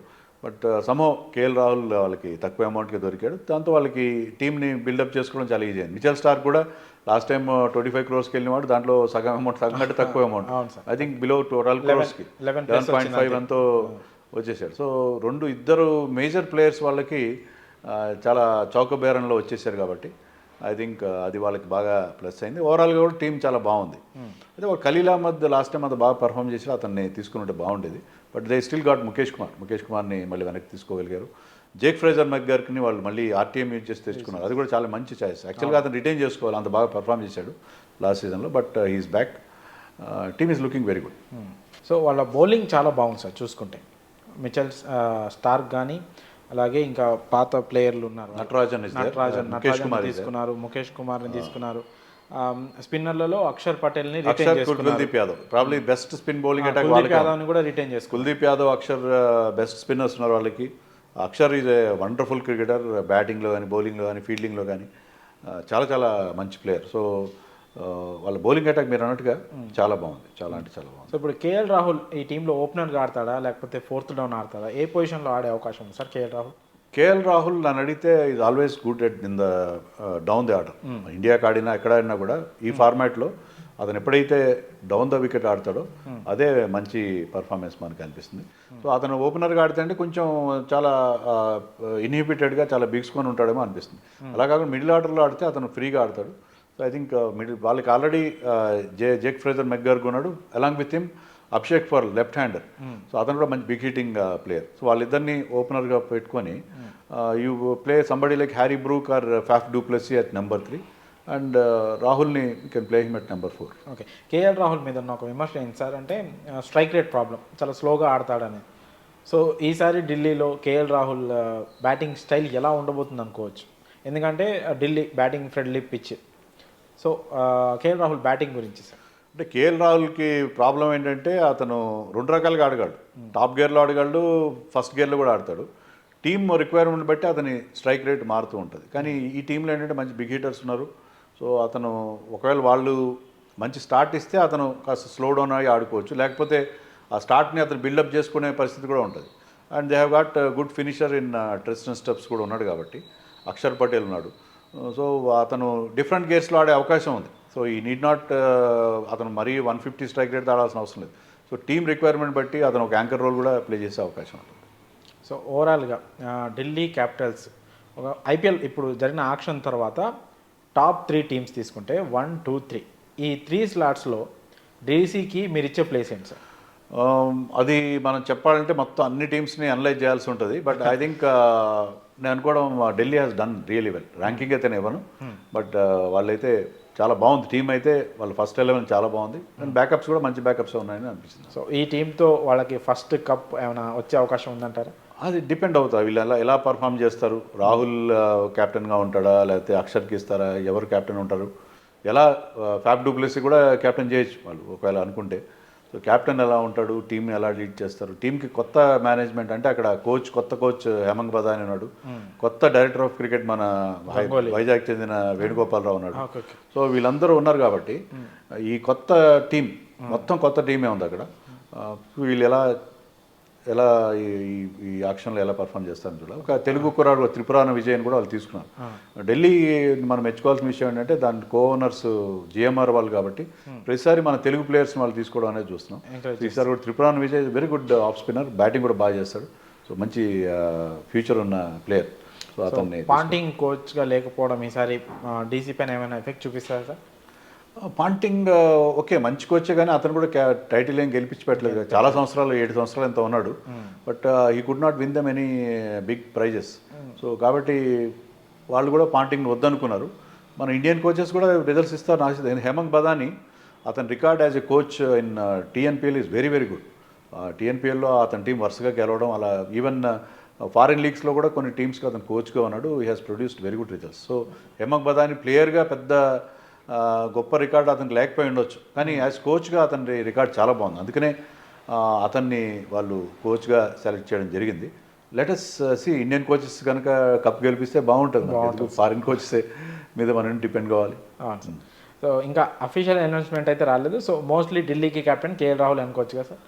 బట్ సమ్హౌ కేఎల్ రాహుల్ వాళ్ళకి తక్కువ అమౌంట్కి దొరికాడు. దాంతో వాళ్ళకి టీంని బిల్డప్ చేసుకోవడం చాలా ఈజీ అయింది. మిచెల్ స్టార్క్ కూడా లాస్ట్ టైం 25 crores వెళ్ళినవాడు, దాంట్లో సగం అమౌంట్ తగ్గట్టు తక్కువ amount, I think below 12 crores 11.5 ఎంతో వచ్చేసాడు. సో ఇద్దరు మేజర్ ప్లేయర్స్ వాళ్ళకి చాలా చౌకబేరంలో వచ్చేసారు కాబట్టి ఐ థింక్ అది వాళ్ళకి బాగా ప్లస్ అయింది. ఓవరాల్గా కూడా టీం చాలా బాగుంది. అయితే ఒక ఖలీల్ అహ్మద్ లాస్ట్ టైం అంత బాగా పర్ఫామ్ చేసి అతన్ని తీసుకుని బాగుండేది. But they still got Mukesh కుమార్ని మళ్ళీ వెనక్కి తీసుకోగలిగారు. జేక్ ఫ్రేజర్ మెక్గర్క్ని వాళ్ళు మళ్ళీ ఆర్టీఎం యూజ్ చేసి తెచ్చుకున్నారు. అది కూడా చాలా మంచి చాయిస్. యాక్చువల్గా అతను రిటైన్ చేసుకోవాలి, అంత బాగా పర్ఫామ్ చేశాడు లాస్ట్ సీజన్లో. But he's back, team is looking very good. So వాళ్ళ బౌలింగ్ చాలా బాగుంది సార్ చూసుకుంటే. మిచెల్ స్టార్క్ కానీ అలాగే ఇంకా పాత ప్లేయర్లు ఉన్నారు, నటరాజన్ తీసుకున్నారు, ముఖేష్ కుమార్ని తీసుకున్నారు. స్పిన్నర్లలో అక్షర్ పటేల్ని రిటైన్ చేసుకున్నారు. Kuldeep Yadav probably best spin bowling attack యాదవ్ని కూడా రిటైన్ చేసుకున్నారు. కుల్దీప్ యాదవ్, అక్షర్ బెస్ట్ స్పిన్నర్స్ ఉన్నారు వాళ్ళకి. Axar is a wonderful cricketer, బ్యాటింగ్లో కానీ బౌలింగ్లో కానీ ఫీల్డింగ్లో కానీ చాలా మంచి ప్లేయర్. సో వాళ్ళ బౌలింగ్ అటాక్ మీరు అన్నట్టుగా చాలా బాగుంది, చాలా బాగుంది. సో ఇప్పుడు కేఎల్ రాహుల్ ఈ టీంలో ఓపెనర్గా ఆడతాడా లేకపోతే 4th డౌన్ ఆడతాడా? ఏ పొజిషన్లో ఆడే అవకాశం ఉంది సార్ కేఎల్ రాహుల్? నన్ను అడిగితే is always good at in the down the order. ఇండియాకి ఆడినా ఎక్కడ ఆడినా కూడా ఈ ఫార్మాట్లో అతను ఎప్పుడైతే డౌన్ ద వికెట్ ఆడతాడో అదే మంచి పర్ఫార్మెన్స్ మనకు అనిపిస్తుంది. సో అతను ఓపెనర్గా ఆడితే అంటే కొంచెం చాలా ఇన్హిబిటెడ్గా చాలా బిగ్స్కొని ఉంటాడేమో అనిపిస్తుంది. అలా కాకుండా మిడిల్ ఆర్డర్లో ఆడితే అతను ఫ్రీగా ఆడతాడు. సో ఐ థింక్ వాళ్ళకి ఆల్రెడీ జేక్ ఫ్రేజర్ మెక్గర్గ్ ఉన్నాడు, along with him Abhishek for left hander. So అతను కూడా మంచి బిగ్ హిట్టింగ్ ప్లేయర్. సో వాళ్ళిద్దరిని ఓపెనర్గా పెట్టుకొని you play somebody like Harry Brook or Faf du Plessis at number 3 and రాహుల్ని you can play him at number 4. Okay, KL Rahul మీద ఉన్న ఒక విమర్శ ఏంటి సార్ అంటే స్ట్రైక్ రేట్ ప్రాబ్లం, చాలా స్లోగా ఆడతాడని. సో ఈసారి ఢిల్లీలో కేఎల్ రాహుల్ బ్యాటింగ్ స్టైల్ ఎలా ఉండబోతుంది అనుకోవచ్చు, ఎందుకంటే Delhi batting friendly pitch. So KL Rahul batting గురించి సార్. అంటే కేఎల్ రాహుల్కి ప్రాబ్లం ఏంటంటే అతను 2 రకాలుగా ఆడగలడు. టాప్ గేర్లో ఆడగలడు, ఫస్ట్ గేర్లో కూడా ఆడతాడు. టీమ్ రిక్వైర్మెంట్ బట్టి అతని స్ట్రైక్ రేట్ మారుతూ ఉంటుంది. కానీ ఈ టీంలో ఏంటంటే మంచి బిగ్ హిట్టర్స్ ఉన్నారు. సో అతను ఒకవేళ వాళ్ళు మంచి స్టార్ట్ ఇస్తే అతను కాస్త స్లో డౌన్ అయ్యి ఆడుకోవచ్చు, లేకపోతే ఆ స్టార్ట్ని అతను బిల్డప్ చేసుకునే పరిస్థితి కూడా ఉంటుంది. And they have got good finisher in Tristan steps కూడా ఉన్నాడు కాబట్టి, అక్షర్ పటేల్ ఉన్నాడు. సో అతను డిఫరెంట్ గేర్స్లో ఆడే అవకాశం ఉంది. సో ఈ నీడ్ నాట్ అతను మరీ 150 స్ట్రైక్ రేట్ ఆడాల్సిన అవసరం లేదు. సో టీమ్ రిక్వైర్మెంట్ బట్టి అతను ఒక యాంకర్ రోల్ కూడా ప్లే చేసే అవకాశం ఉంటుంది. సో ఓవరాల్గా ఢిల్లీ క్యాపిటల్స్ ఒక ఐపీఎల్ ఇప్పుడు జరిగిన ఆక్షన్ తర్వాత టాప్ 3 టీమ్స్ తీసుకుంటే 1, 2, 3 ఈ 3 స్లాట్స్లో డీసీకి మీరు ఇచ్చే ప్లేస్ ఏంటి సార్? అది మనం చెప్పాలంటే మొత్తం అన్ని టీమ్స్ని అనలైజ్ చేయాల్సి ఉంటుంది. బట్ ఐ థింక్ నేను అనుకోవడం Delhi has done really well. Ranking అయితే నేను ఇవ్వను, బట్ వాళ్ళైతే చాలా బాగుంది. టీం అయితే వాళ్ళ ఫస్ట్ 11 చాలా బాగుంది. అండ్ బ్యాకప్స్ కూడా మంచి బ్యాకప్స్ ఉన్నాయని అనిపిస్తుంది. సో ఈ టీంతో వాళ్ళకి ఫస్ట్ కప్ ఏమైనా వచ్చే అవకాశం ఉందంటారా? అది డిపెండ్ అవుతుంది వీళ్ళు ఎలా పర్ఫామ్ చేస్తారు. రాహుల్ కెప్టెన్గా ఉంటాడా, లేకపోతే అక్షర్కి ఇస్తారా, ఎవరు కెప్టెన్ ఉంటారు, ఎలా ఫ్యాఫ్ డూప్లెసీ కూడా కెప్టెన్ చేయొచ్చు వాళ్ళు ఒకవేళ అనుకుంటే. సో కెప్టెన్ ఎలా ఉంటాడు, టీంని ఎలా లీడ్ చేస్తారు. టీంకి కొత్త మేనేజ్మెంట్ అంటే అక్కడ కొత్త కోచ్ హేమంగ్ బదాని ఉన్నాడు, కొత్త డైరెక్టర్ ఆఫ్ క్రికెట్ మన వైజాగ్ చెందిన వేణుగోపాలరావు ఉన్నాడు. సో వీళ్ళందరూ ఉన్నారు కాబట్టి ఈ కొత్త టీం మొత్తం కొత్త టీమే ఉంది అక్కడ. వీళ్ళు ఎలా ఈ యాక్షన్లో ఎలా పర్ఫామ్ చేస్తారని చూడాలి. ఒక తెలుగు కుర్రాడు త్రిపురాన విజయన్ కూడా వాళ్ళు తీసుకున్నారు. ఢిల్లీ మనం మెచ్చుకోవాల్సిన విషయం ఏంటంటే దాని కో ఓనర్స్ జిఎంఆర్ వాళ్ళు కాబట్టి ప్రతిసారి మన తెలుగు ప్లేయర్స్ వాళ్ళు తీసుకోవడం అనేది చూస్తున్నాం. ఈసారి కూడా Tripurana Vijay very good off spinner, batting కూడా బాగా చేస్తాడు. సో మంచి ఫ్యూచర్ ఉన్న ప్లేయర్. సో అతన్ని పాంటింగ్ కోచ్గా లేకపోవడం ఈసారి డీసీ పైన ఏమైనా ఎఫెక్ట్ చూపిస్తారు సార్? పాంటింగ్ ఓకే మంచి కోచే, కానీ అతను కూడా టైటిల్ ఏం గెలిపించి పెట్టలేదు. చాలా సంవత్సరాలు 7 సంవత్సరాలు ఎంత ఉన్నాడు, but he could not win them any big prizes. So కాబట్టి వాళ్ళు కూడా పాంటింగ్ వద్దనుకున్నారు. మన ఇండియన్ కోచెస్ కూడా రిజల్ట్స్ ఇస్తారు నాకు. హేమంగ్ బదాని అతని record as a coach in TNPL is very very good. టీఎన్పిఎల్లో అతని టీం వరుసగా గెలవడం, అలా ఈవెన్ ఫారిన్ లీగ్స్లో కూడా కొన్ని టీమ్స్కి అతను కోచ్గా ఉన్నాడు. He has produced very good results. So Hemang Badani ప్లేయర్గా పెద్ద గొప్ప రికార్డు అతనికి లేకపోయి ఉండొచ్చు, కానీ యాజ్ కోచ్గా అతని రికార్డ్ చాలా బాగుంది. అందుకనే అతన్ని వాళ్ళు కోచ్గా సెలెక్ట్ చేయడం జరిగింది. లెటస్ సి ఇండియన్ కోచెస్ కనుక కప్ గెలిపిస్తే బాగుంటుంది. ఫారిన్ కోచెస్ మీద మనం డిపెండ్ కావాలి. సో ఇంకా అఫీషియల్ అనౌన్స్మెంట్ అయితే రాలేదు. సో మోస్ట్లీ ఢిల్లీకి కెప్టెన్ కేఎల్ రాహుల్ అనుకోవచ్చు కదా సార్?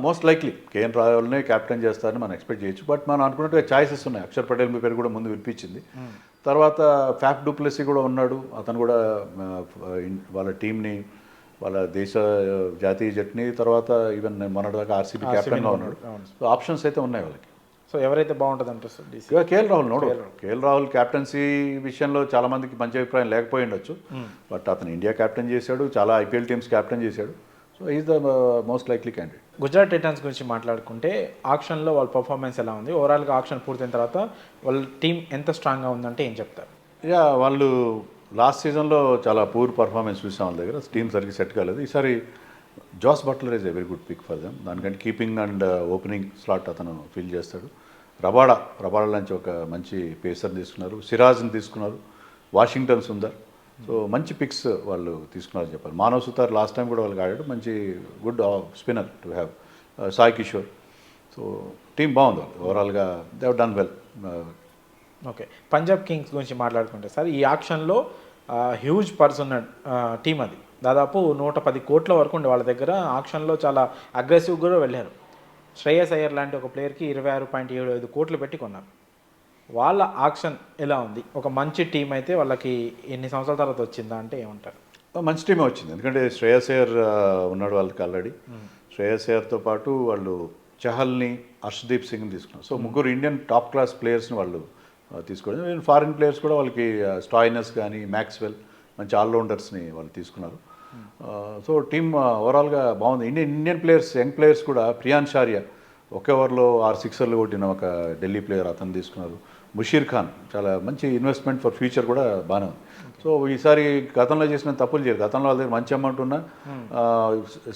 మోస్ట్ లైక్లీ కేఎల్ రాహుల్నే కెప్టెన్ చేస్తారని మనం ఎక్స్పెక్ట్ చేయొచ్చు. బట్ మనం అనుకున్నట్టుగా ఛాయిసెస్ ఉన్నాయి. అక్షర్ పటేల్ మీ పేరు కూడా ముందు వినిపించింది. తర్వాత ఫ్యాఫ్ డూప్లెసీ కూడా ఉన్నాడు. అతను కూడా వాళ్ళ టీంని, వాళ్ళ దేశ జాతీయ జట్టుని, తర్వాత ఈవెన్ మొన్నటిదాకా ఆర్సీబీ కెప్టెన్గా ఉన్నాడు. సో ఆప్షన్స్ అయితే ఉన్నాయి వాళ్ళకి. సో ఎవరైతే బాగుంటుంది అంటారు? ఇక KL Rahul KL Rahul captaincy విషయంలో చాలా మందికి మంచి అభిప్రాయం లేకపోయి ఉండొచ్చు. బట్ అతను ఇండియా క్యాప్టెన్ చేశాడు, చాలా ఐపీఎల్ టీమ్స్ క్యాప్టెన్ చేశాడు. So is the most likely candidate. Gujarat Titans గురించి మాట్లాడుకుంటే ఆక్షన్లో వాళ్ళ పర్ఫార్మెన్స్ ఎలా ఉంది? ఓవరాల్గా ఆక్షన్ పూర్తయిన తర్వాత వాళ్ళ టీం ఎంత స్ట్రాంగ్గా ఉందంటే ఏం చెప్తారు? వాళ్ళు లాస్ట్ సీజన్లో చాలా పూర్ పర్ఫార్మెన్స్ చూసాం వాళ్ళ దగ్గర. టీం సరిగ్గా సెట్ కాలేదు. ఈసారి Jos Buttler is a very good pick for them. దానికంటే కీపింగ్ అండ్ ఓపెనింగ్ స్లాట్ అతను ఫిల్ చేస్తాడు. రబాడా నుంచి ఒక మంచి పేసర్ని తీసుకున్నారు, సిరాజ్ని తీసుకున్నారు, వాషింగ్టన్ సుందర్. సో మంచి పిక్స్ వాళ్ళు తీసుకున్నారని చెప్పాలి. మానవ్ సుతార్ లాస్ట్ టైం కూడా వాళ్ళకి ఆడాడు, మంచి good spinner to have. Sai Kishore. So team బాగుంది వాళ్ళు ఓవరాల్గా. They have done well. Okay, Punjab Kings గురించి మాట్లాడుకుంటే సార్ ఈ ఆక్షన్లో హ్యూజ్ పర్స్ ఉన్న టీం అది. దాదాపు 110 కోట్ల వరకు ఉండే వాళ్ళ దగ్గర. ఆక్షన్లో చాలా అగ్రెసివ్ కూడా వెళ్ళారు. శ్రేయస్ అయ్యర్ లాంటి ఒక ప్లేయర్కి 26.75 కోట్లు పెట్టి కొన్నారు. వాళ్ళ ఆక్షన్ ఎలా ఉంది? ఒక మంచి టీం అయితే వాళ్ళకి ఎన్ని సంవత్సరాల తర్వాత వచ్చిందా అంటే ఏమంటారు? మంచి టీమే వచ్చింది, ఎందుకంటే శ్రేయస్ అయ్యర్ ఉన్నాడు వాళ్ళకి ఆల్రెడీ. శ్రేయస్ అయ్యర్తో పాటు వాళ్ళు చహల్ని, హర్షదీప్ సింగ్ని తీసుకున్నారు. సో ముగ్గురు ఇండియన్ టాప్ క్లాస్ ప్లేయర్స్ని వాళ్ళు తీసుకోవడం. ఫారిన్ ప్లేయర్స్ కూడా వాళ్ళకి స్టాయినస్ కానీ మ్యాక్స్వెల్ మంచి ఆల్రౌండర్స్ని వాళ్ళు తీసుకున్నారు. సో టీమ్ ఓవరాల్గా బాగుంది. ఇండియన్ ప్లేయర్స్, యంగ్ ప్లేయర్స్ కూడా ప్రియాన్ షారియా ఒకే ఓవర్లో 6 సిక్సర్లు కొట్టిన ఒక ఢిల్లీ ప్లేయర్ అతను తీసుకున్నారు. ముషీర్ ఖాన్ చాలా మంచి ఇన్వెస్ట్మెంట్ ఫర్ ఫ్యూచర్ కూడా బాగానే ఉంది. సో ఈసారి గతంలో చేసిన తప్పులు చేయరు. గతంలో వాళ్ళ దగ్గర మంచి అమౌంట్ ఉన్నా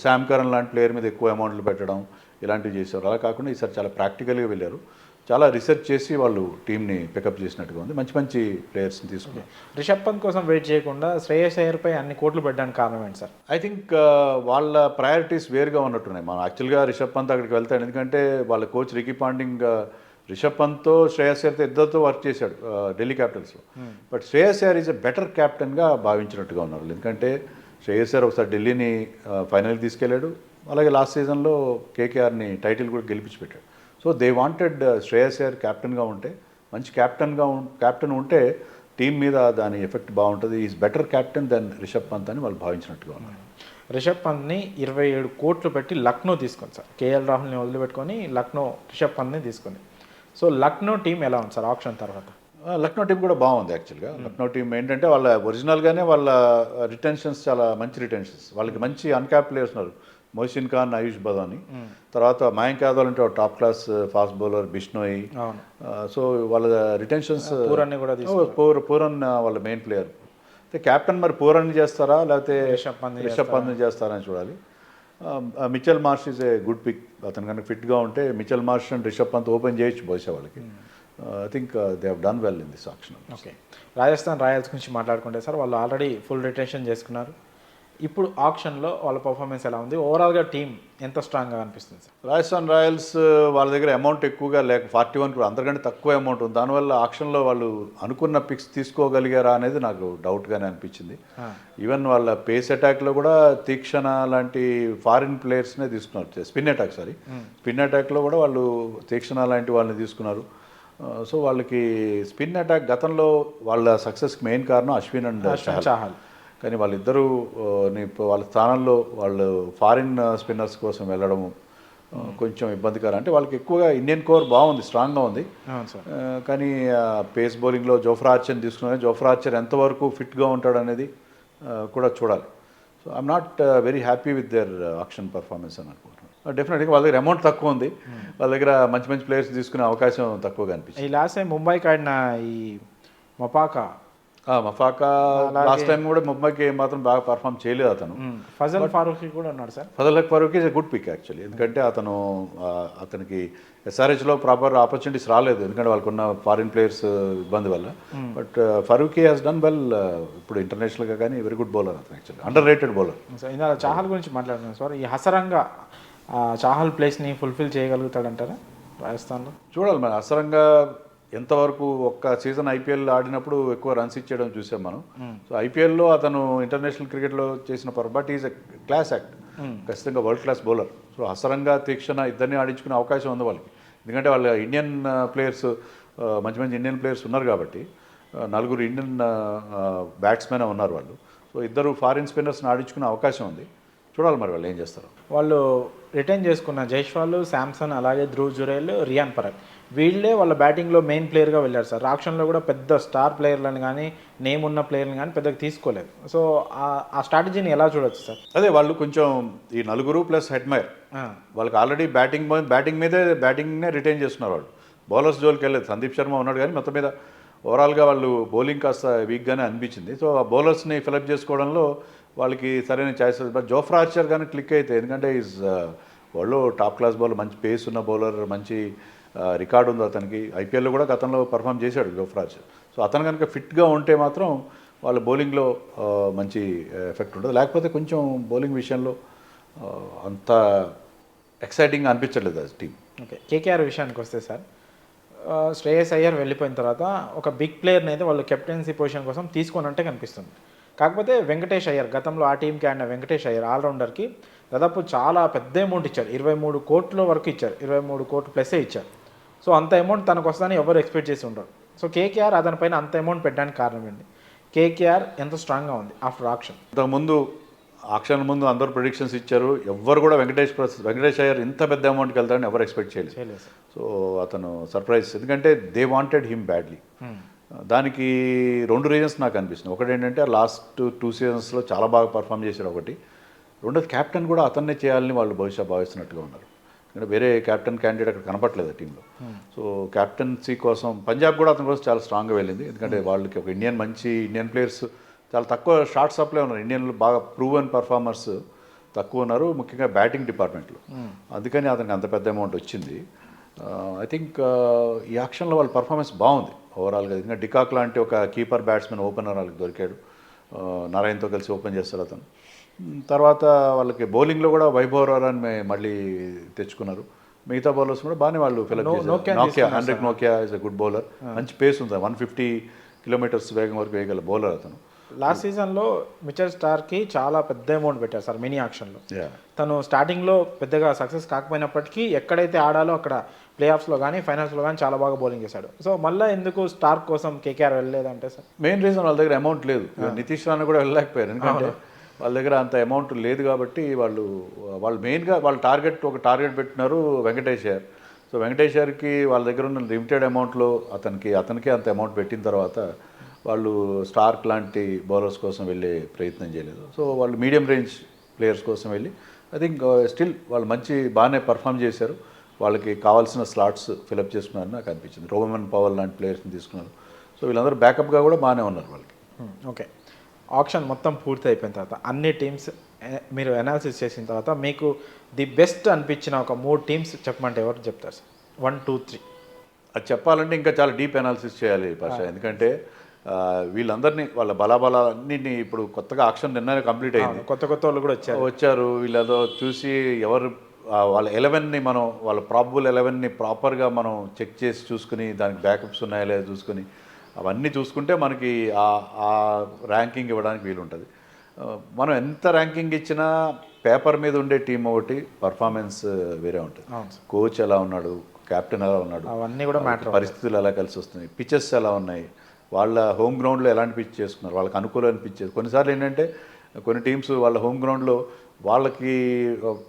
శామ్ కరణ్ లాంటి ప్లేయర్ మీద ఎక్కువ అమౌంట్లు పెట్టడం ఇలాంటివి చేశారు. అలా కాకుండా ఈసారి చాలా ప్రాక్టికల్గా వెళ్ళారు. చాలా రీసెర్చ్ చేసి వాళ్ళు టీంని పికప్ చేసినట్టుగా ఉంది. మంచి మంచి ప్లేయర్స్ని తీసుకున్నారు. రిషబ్ పంత్ కోసం వెయిట్ చేయకుండా శ్రేయస్ అయ్యర్పై అన్ని కోట్లు పెట్టడానికి కారణం ఏంటి సార్? ఐ థింక్ వాళ్ళ ప్రయారిటీస్ వేరుగా ఉన్నట్టున్నాయి. మనం యాక్చువల్గా రిషబ్ పంత్ అక్కడికి వెళ్తాడు, ఎందుకంటే వాళ్ళ కోచ్ రికీ పాండింగ్ రిషబ్ పంత్తో శ్రేయస్ అయ్యర్తో ఇద్దరితో వర్క్ చేశాడు ఢిల్లీ క్యాపిటల్స్లో. But Shreyas Iyer is a better క్యాప్టెన్గా భావించినట్టుగా ఉన్నారు. ఎందుకంటే శ్రేయస్ అయ్యర్ ఒకసారి ఢిల్లీని ఫైనల్కి తీసుకెళ్ళాడు, అలాగే లాస్ట్ సీజన్లో కేకేఆర్ని టైటిల్ కూడా గెలిపించి పెట్టాడు. So they wanted Shreyas Iyer క్యాప్టెన్గా ఉంటే, మంచి క్యాప్టెన్ ఉంటే టీం మీద దాని ఎఫెక్ట్ బాగుంటుంది. Is better captain than Rishabh Pant అని వాళ్ళు భావించినట్టుగా ఉన్నారు. రిషబ్ పంత్ని 27 కోట్లు పెట్టి లక్నో తీసుకొని సార్, కేఎల్ రాహుల్ని వదిలిపెట్టుకొని లక్నో రిషబ్ పంత్ని తీసుకొని. సో లక్నో టీం ఎలా ఉంది సార్ ఆప్షన్ తర్వాత? లక్నో టీం కూడా బాగుంది యాక్చువల్గా. లక్నో టీం ఏంటంటే వాళ్ళ ఒరిజినల్గానే వాళ్ళ రిటెన్షన్స్ చాలా మంచి రిటెన్షన్స్. వాళ్ళకి మంచి అన్క్యాప్ ప్లేయర్స్ ఉన్నారు. మొహసిన్ ఖాన్, ఆయుష్ బదాని, తర్వాత మయాంక్ యాదవ్ అంటే top class fast bowler Bishnoi. So వాళ్ళ రిటెన్షన్స్ పూరన్ వాళ్ళ మెయిన్ ప్లేయర్. అయితే క్యాప్టెన్ మరి పూరన్ చేస్తారా లేకపోతే రిషబ్ పంత్ చేస్తారని చూడాలి. Mitchell Marsh is a good pick. అతను కనుక ఫిట్గా ఉంటే Mitchell Marsh and Rishabh Pant open చేయొచ్చు బహుశా వాళ్ళకి. I think they have done well in this option. Okay, Rajasthan Royals గురించి మాట్లాడుకుంటే సార్, వాళ్ళు ఆల్రెడీ ఫుల్ రిటెన్షన్ చేసుకున్నారు. ఇప్పుడు ఆప్షన్లో వాళ్ళ పర్ఫార్మెన్స్ ఎలా ఉంది? ఓవరాల్గా టీం ఎంత స్ట్రాంగ్గా అనిపిస్తుంది సార్? రాజస్థాన్ రాయల్స్ వాళ్ళ దగ్గర అమౌంట్ ఎక్కువగా లేక 41 కూడా అంతకంటే తక్కువ అమౌంట్ ఉంది. దానివల్ల ఆప్షన్లో వాళ్ళు అనుకున్న పిక్స్ తీసుకోగలిగారా అనేది నాకు డౌట్గానే అనిపించింది. ఈవెన్ వాళ్ళ పేస్ అటాక్లో కూడా తీక్షణ లాంటి ఫారిన్ ప్లేయర్స్నే తీసుకున్నారు. స్పిన్ అటాక్లో కూడా వాళ్ళు తీక్షణ లాంటి వాళ్ళని తీసుకున్నారు. సో వాళ్ళకి స్పిన్ అటాక్ గతంలో వాళ్ళ సక్సెస్కి మెయిన్ కారణం అశ్విన్ అండ్ చాహల్. కానీ వాళ్ళిద్దరూ వాళ్ళ స్థానంలో వాళ్ళు ఫారిన్ స్పిన్నర్స్ కోసం వెళ్ళడము కొంచెం ఇబ్బందికరం. అంటే వాళ్ళకి ఎక్కువగా ఇండియన్ కోర్ బాగుంది, స్ట్రాంగ్గా ఉంది. కానీ పేస్ బౌలింగ్లో జోఫ్రా ఆర్చర్ని తీసుకున్నారు. జోఫ్రా ఆర్చర్ ఎంతవరకు ఫిట్గా ఉంటాడు అనేది కూడా చూడాలి. So I'm not very happy with their auction performance అని అనుకుంటున్నాను. డెఫినెట్గా వాళ్ళ దగ్గర అమౌంట్ తక్కువ ఉంది, వాళ్ళ దగ్గర మంచి మంచి ప్లేయర్స్ తీసుకునే అవకాశం తక్కువగా అనిపిస్తుంది. ఈ లాస్ట్ టైం ముంబైకి ఆడిన ఈ మపాకా లాస్ట్ టైం కూడా ముంబైకి ఏమాత్రం బాగా పర్ఫామ్ చేయలేదు అతను. ఫజల్ ఫారూఖీ కూడా ఉన్నాడు sir. Fazal Farooqi is a good pick actually. ఎందుకంటే అతనికి ఎస్ఆర్హెచ్లో ప్రాపర్ ఆపర్చునిటీస్ రాలేదు, ఎందుకంటే వాళ్ళకున్న ఫారిన్ ప్లేయర్స్ ఇబ్బంది వల్ల. But Farooqi has done well ఇప్పుడు ఇంటర్నేషనల్గా. కానీ వెరీ గుడ్ బౌలర్ అతను, యాక్చువల్లీ అండర్ రేటెడ్ బౌలర్. ఇందులో చాహల్ గురించి మాట్లాడుతున్నాను సార్. ఈ హసరంగా చాహల్ ప్లేస్ని ఫుల్ఫిల్ చేయగలుగుతాడంటారా రాజస్థాన్లో? చూడాలి మరి. హసరంగా ఎంతవరకు ఒక్క సీజన్ ఐపీఎల్ ఆడినప్పుడు ఎక్కువ రన్స్ ఇచ్చేయడం చూసాం మనం. సో ఐపీఎల్లో అతను ఇంటర్నేషనల్ క్రికెట్లో చేసిన but is a class act, ఖచ్చితంగా world class bowler. So Hasaranga Theekshana ఇద్దరిని ఆడించుకునే అవకాశం ఉంది వాళ్ళకి. ఎందుకంటే వాళ్ళ ఇండియన్ ప్లేయర్స్ మంచి మంచి ఇండియన్ ప్లేయర్స్ ఉన్నారు కాబట్టి 4 ఇండియన్ బ్యాట్స్మెన్ ఉన్నారు వాళ్ళు. సో ఇద్దరు ఫారిన్ స్పిన్నర్స్ని ఆడించుకునే అవకాశం ఉంది. చూడాలి మరి వాళ్ళు ఏం చేస్తారు. వాళ్ళు రిటైన్ చేసుకున్న జైస్వాల్, శాంసన్, అలాగే ధ్రువ్ జురేల్, రియాన్ పరాగ్ వీళ్ళే వాళ్ళ బ్యాటింగ్లో మెయిన్ ప్లేయర్గా వెళ్ళారు సార్. ఆక్షన్లో కూడా పెద్ద స్టార్ ప్లేయర్లను కానీ నేమ్ ఉన్న ప్లేయర్ని కానీ పెద్దగా తీసుకోలేదు. సో ఆ స్ట్రాటజీని ఎలా చూడొచ్చు సార్? అదే వాళ్ళు కొంచెం ఈ 4 ప్లస్ హెడ్మైర్ వాళ్ళకి ఆల్రెడీ బ్యాటింగ్నే రిటైన్ చేస్తున్నారు. వాళ్ళు బౌలర్స్ జోలికి వెళ్ళలేదు. సందీప్ శర్మ ఉన్నాడు కానీ మొత్తం మీద ఓవరాల్గా వాళ్ళు బౌలింగ్ కాస్త వీక్గానే అనిపించింది. సో ఆ బౌలర్స్ని ఫిలప్ చేసుకోవడంలో వాళ్ళకి సరైన ఛాయిసెస్. బట్ జోఫ్రా ఆర్చర్ కానీ క్లిక్ అయితే, ఎందుకంటే వాళ్ళు టాప్ క్లాస్ బౌలర్, మంచి పేస్ ఉన్న బౌలర్, మంచి రికార్డు ఉంది అతనికి. ఐపీఎల్లో కూడా గతంలో పర్ఫామ్ చేశాడు జోఫ్రా ఆర్చర్. సో అతను కనుక ఫిట్గా ఉంటే మాత్రం వాళ్ళ బౌలింగ్లో మంచి ఎఫెక్ట్ ఉంటుంది. లేకపోతే కొంచెం బౌలింగ్ విషయంలో అంత ఎక్సైటింగ్గా అనిపించట్లేదు అది టీం. ఓకే, కేకేఆర్ విషయానికి వస్తే సార్, శ్రేయస్ అయ్యర్ వెళ్ళిపోయిన తర్వాత ఒక బిగ్ ప్లేయర్ని అయితే వాళ్ళు కెప్టెన్సీ పొజిషన్ కోసం తీసుకోనంటే కనిపిస్తుంది. కాకపోతే వెంకటేష్ అయ్యర్, గతంలో ఆ టీంకి ఆడిన వెంకటేష్ అయ్యర్ ఆల్రౌండర్కి దాదాపు చాలా పెద్ద అమౌంట్ ఇచ్చారు. 23 కోట్ల వరకు ఇచ్చారు, 23 కోట్లు ప్లస్సే ఇచ్చారు. సో అంత అమౌంట్ తనకు వస్తుందని ఎవరు ఎక్స్పెక్ట్ చేసి ఉండరు. సో కేకేఆర్ అతనిపైన అంత అమౌంట్ పెట్టడానికి కారణం ఏంటి? కేకేఆర్ ఎంత స్ట్రాంగ్గా ఉంది ఆఫ్టర్ ఆప్షన్? ఇంతకుముందు ఆక్షన్ ముందు అందరూ ప్రిడిక్షన్స్ ఇచ్చారు. ఎవ్వరు కూడా వెంకటేష్ అయ్యర్ ఇంత పెద్ద అమౌంట్కి వెళ్తారని ఎవరు ఎక్స్పెక్ట్ చేయలేదు. చేయలేదు. సో అతను సర్ప్రైజ్, ఎందుకంటే దే వాంటెడ్ హిమ్ బ్యాడ్లీ. దానికి 2 రీజన్స్ నాకు అనిపిస్తుంది. ఒకటి ఏంటంటే లాస్ట్ 2 సీజన్స్లో చాలా బాగా పర్ఫామ్ చేశాడు ఒకటి. రెండోది క్యాప్టెన్ కూడా అతన్నే చేయాలని వాళ్ళు భవిష్యత్ భావిస్తున్నట్టుగా ఉన్నారు. ఎందుకంటే వేరే క్యాప్టెన్ క్యాండిడేట్ అక్కడ కనపట్లేదు టీంలో. సో క్యాప్టెన్సీ కోసం పంజాబ్ కూడా అతని కోసం చాలా స్ట్రాంగ్గా వెళ్ళింది. ఎందుకంటే వాళ్ళకి ఒక మంచి ఇండియన్ ప్లేయర్స్ చాలా తక్కువ షార్ట్ సప్లై ఉన్నారు. ఇండియన్లు బాగా ప్రూవెన్ పర్ఫార్మర్స్ తక్కువ ఉన్నారు, ముఖ్యంగా బ్యాటింగ్ డిపార్ట్మెంట్లో. అందుకని అతనికి అంత పెద్ద అమౌంట్ వచ్చింది. ఐ థింక్ ఈ యాక్షన్లో వాళ్ళ పర్ఫార్మెన్స్ బాగుంది ఓవరాల్గా. ఎందుకంటే డికాక్ లాంటి ఒక కీపర్ బ్యాట్స్మెన్ ఓపెనర్ వాళ్ళకి దొరికాడు. నారాయణతో కలిసి ఓపెన్ చేస్తారు అతను. తర్వాత వాళ్ళకి బౌలింగ్లో కూడా వైభవ్ రారాన్ని మళ్ళీ తెచ్చుకున్నారు. మిగతా బౌలర్స్ కూడా బాగానే వాళ్ళు ఫిలప్ చేశారు. Heinrich Nokia is a good bowler, మంచి పేస్ ఉంది. 150 కిలోమీటర్స్ వేగం వరకు వేయగల బౌలర్ అతను. లాస్ట్ సీజన్లో మిచెల్ స్టార్కి చాలా పెద్ద అమౌంట్ పెట్టారు సార్ మినీ ఆక్షన్లో. తను స్టార్టింగ్లో పెద్దగా సక్సెస్ కాకపోయినప్పటికీ ఎక్కడైతే ఆడాలో అక్కడ ప్లే ఆఫ్స్లో కానీ ఫైనల్స్లో కానీ చాలా బాగా బౌలింగ్ చేశాడు. సో మళ్ళీ ఎందుకు స్టార్ కోసం కేకేఆర్ వెళ్ళలేదంటే సార్? మెయిన్ రీజన్ వాళ్ళ దగ్గర అమౌంట్ లేదు. నితీష్ రాణా కూడా వెళ్ళలేకపోయారు, ఎందుకంటే వాళ్ళ దగ్గర అంత అమౌంట్ లేదు కాబట్టి. వాళ్ళు మెయిన్గా ఒక టార్గెట్ పెట్టినారు వెంకటేష్ అయ్యర్. సో వెంకటేష్ అయ్యర్కి వాళ్ళ దగ్గర ఉన్న లిమిటెడ్ అమౌంట్లో అతనికి అంత అమౌంట్ పెట్టిన తర్వాత వాళ్ళు స్టార్క్ లాంటి బౌలర్స్ కోసం వెళ్ళే ప్రయత్నం చేయలేదు. సో వాళ్ళు మీడియం రేంజ్ ప్లేయర్స్ కోసం వెళ్ళి ఐ థింక్ స్టిల్ వాళ్ళు బాగానే పర్ఫామ్ చేశారు. వాళ్ళకి కావాల్సిన స్లాట్స్ ఫిలప్ చేసుకున్నారని నాకు అనిపించింది. రోమన్ పవల్ లాంటి ప్లేయర్స్ని తీసుకున్నారు. సో వీళ్ళందరూ బ్యాకప్గా కూడా బాగానే ఉన్నారు వాళ్ళకి. ఓకే, ఆప్షన్ మొత్తం పూర్తి అయిపోయిన తర్వాత అన్ని టీమ్స్ మీరు అనాలిసిస్ చేసిన తర్వాత మీకు ది బెస్ట్ అనిపించిన ఒక 3 టీమ్స్ చెప్పమంటే ఎవరు చెప్తారు సార్? 1, 2, 3 అది చెప్పాలంటే ఇంకా చాలా డీప్ అనాలిసిస్ చేయాలి పాషా. ఎందుకంటే వీళ్ళందరినీ వాళ్ళ బలాబలాన్ని ఇప్పుడు కొత్తగా ఆక్షన్ నిన్ననే కంప్లీట్ అయింది. కొత్త వాళ్ళు కూడా వచ్చారు. వీళ్ళదో చూసి ఎవరు వాళ్ళ 11ని మనం వాళ్ళ ప్రాబబుల్ 11ని ప్రాపర్గా మనం చెక్ చేసి చూసుకుని దానికి బ్యాకప్స్ ఉన్నాయా లేదా చూసుకుని అవన్నీ చూసుకుంటే మనకి ఆ ర్యాంకింగ్ ఇవ్వడానికి వీలుంటుంది. మనం ఎంత ర్యాంకింగ్ ఇచ్చినా పేపర్ మీద ఉండే టీం ఒకటి, పర్ఫార్మెన్స్ వేరే ఉంటుంది. కోచ్ ఎలా ఉన్నాడు, కెప్టెన్ ఎలా ఉన్నాడు, అవన్నీ కూడా మ్యాటర్, పరిస్థితులు ఎలా కలిసి వస్తున్నాయి, పిచెస్ ఎలా ఉన్నాయి, వాళ్ళ హోమ్ గ్రౌండ్లో ఎలాంటి పిచ్ చేసుకున్నారు, వాళ్ళకి అనుకూలమైన పిచ్చెస్. కొన్నిసార్లు ఏంటంటే కొన్ని టీమ్స్ వాళ్ళ హోమ్ గ్రౌండ్లో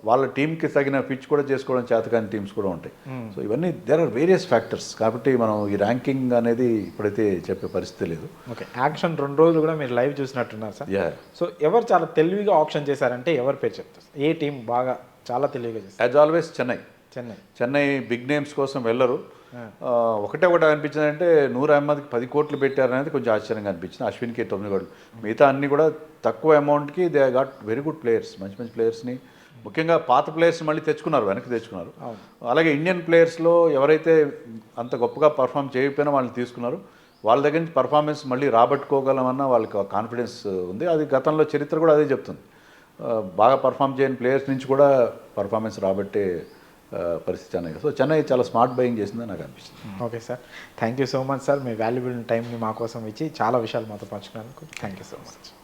వాళ్ళ టీంకి తగిన పిచ్ కూడా చేసుకోవడం చేతకాని టీమ్స్ కూడా ఉంటాయి. సో ఇవన్నీ దేర్ ఆర్ వేరియస్ ఫ్యాక్టర్స్. కాబట్టి మనం ఈ ర్యాంకింగ్ అనేది ఇప్పుడైతే చెప్పే పరిస్థితి లేదు. ఓకే, యాక్షన్ 2 రోజులు కూడా మీరు లైవ్ చూసినట్టున్నారు సార్. సో ఎవరు చాలా తెలివిగా ఆప్షన్ చేశారంటే ఎవరి పేరు చెప్తారు? ఏ టీం బాగా చాలా తెలివిగా చేస్తారు? As always Chennai big names కోసం వెళ్ళరు. ఒకటి అనిపించింది అంటే నూర్ అహ్మద్కి 10 కోట్లు పెట్టారనేది కొంచెం ఆశ్చర్యంగా అనిపించింది. అశ్విన్కి 9 కోట్లు. మిగతా అన్ని కూడా తక్కువ అమౌంట్కి they got very good players, మంచి ప్లేయర్స్ని, ముఖ్యంగా పాత ప్లేయర్స్ మళ్ళీ వెనక్కి తెచ్చుకున్నారు. అలాగే ఇండియన్ ప్లేయర్స్లో ఎవరైతే అంత గొప్పగా పర్ఫామ్ చేయకపోయినా వాళ్ళని తీసుకున్నారు. వాళ్ళ దగ్గర నుంచి పర్ఫార్మెన్స్ మళ్ళీ రాబట్టుకోగలమన్న వాళ్ళకి కాన్ఫిడెన్స్ ఉంది. అది గతంలో చరిత్ర కూడా అదే చెప్తుంది. బాగా పర్ఫామ్ చేయని ప్లేయర్స్ నుంచి కూడా పర్ఫార్మెన్స్ రాబట్టే పరిస్థితి చెన్నై. సో చెన్నై చాలా స్మార్ట్ బయింగ్ చేసిందని నాకు అనిపిస్తుంది. Okay sir, thank you so much sir. Me valuable టైంని మా కోసం ఇచ్చి చాలా విషయాలు మాతో పంచుకున్నందుకు థ్యాంక్ యూ సో మచ్.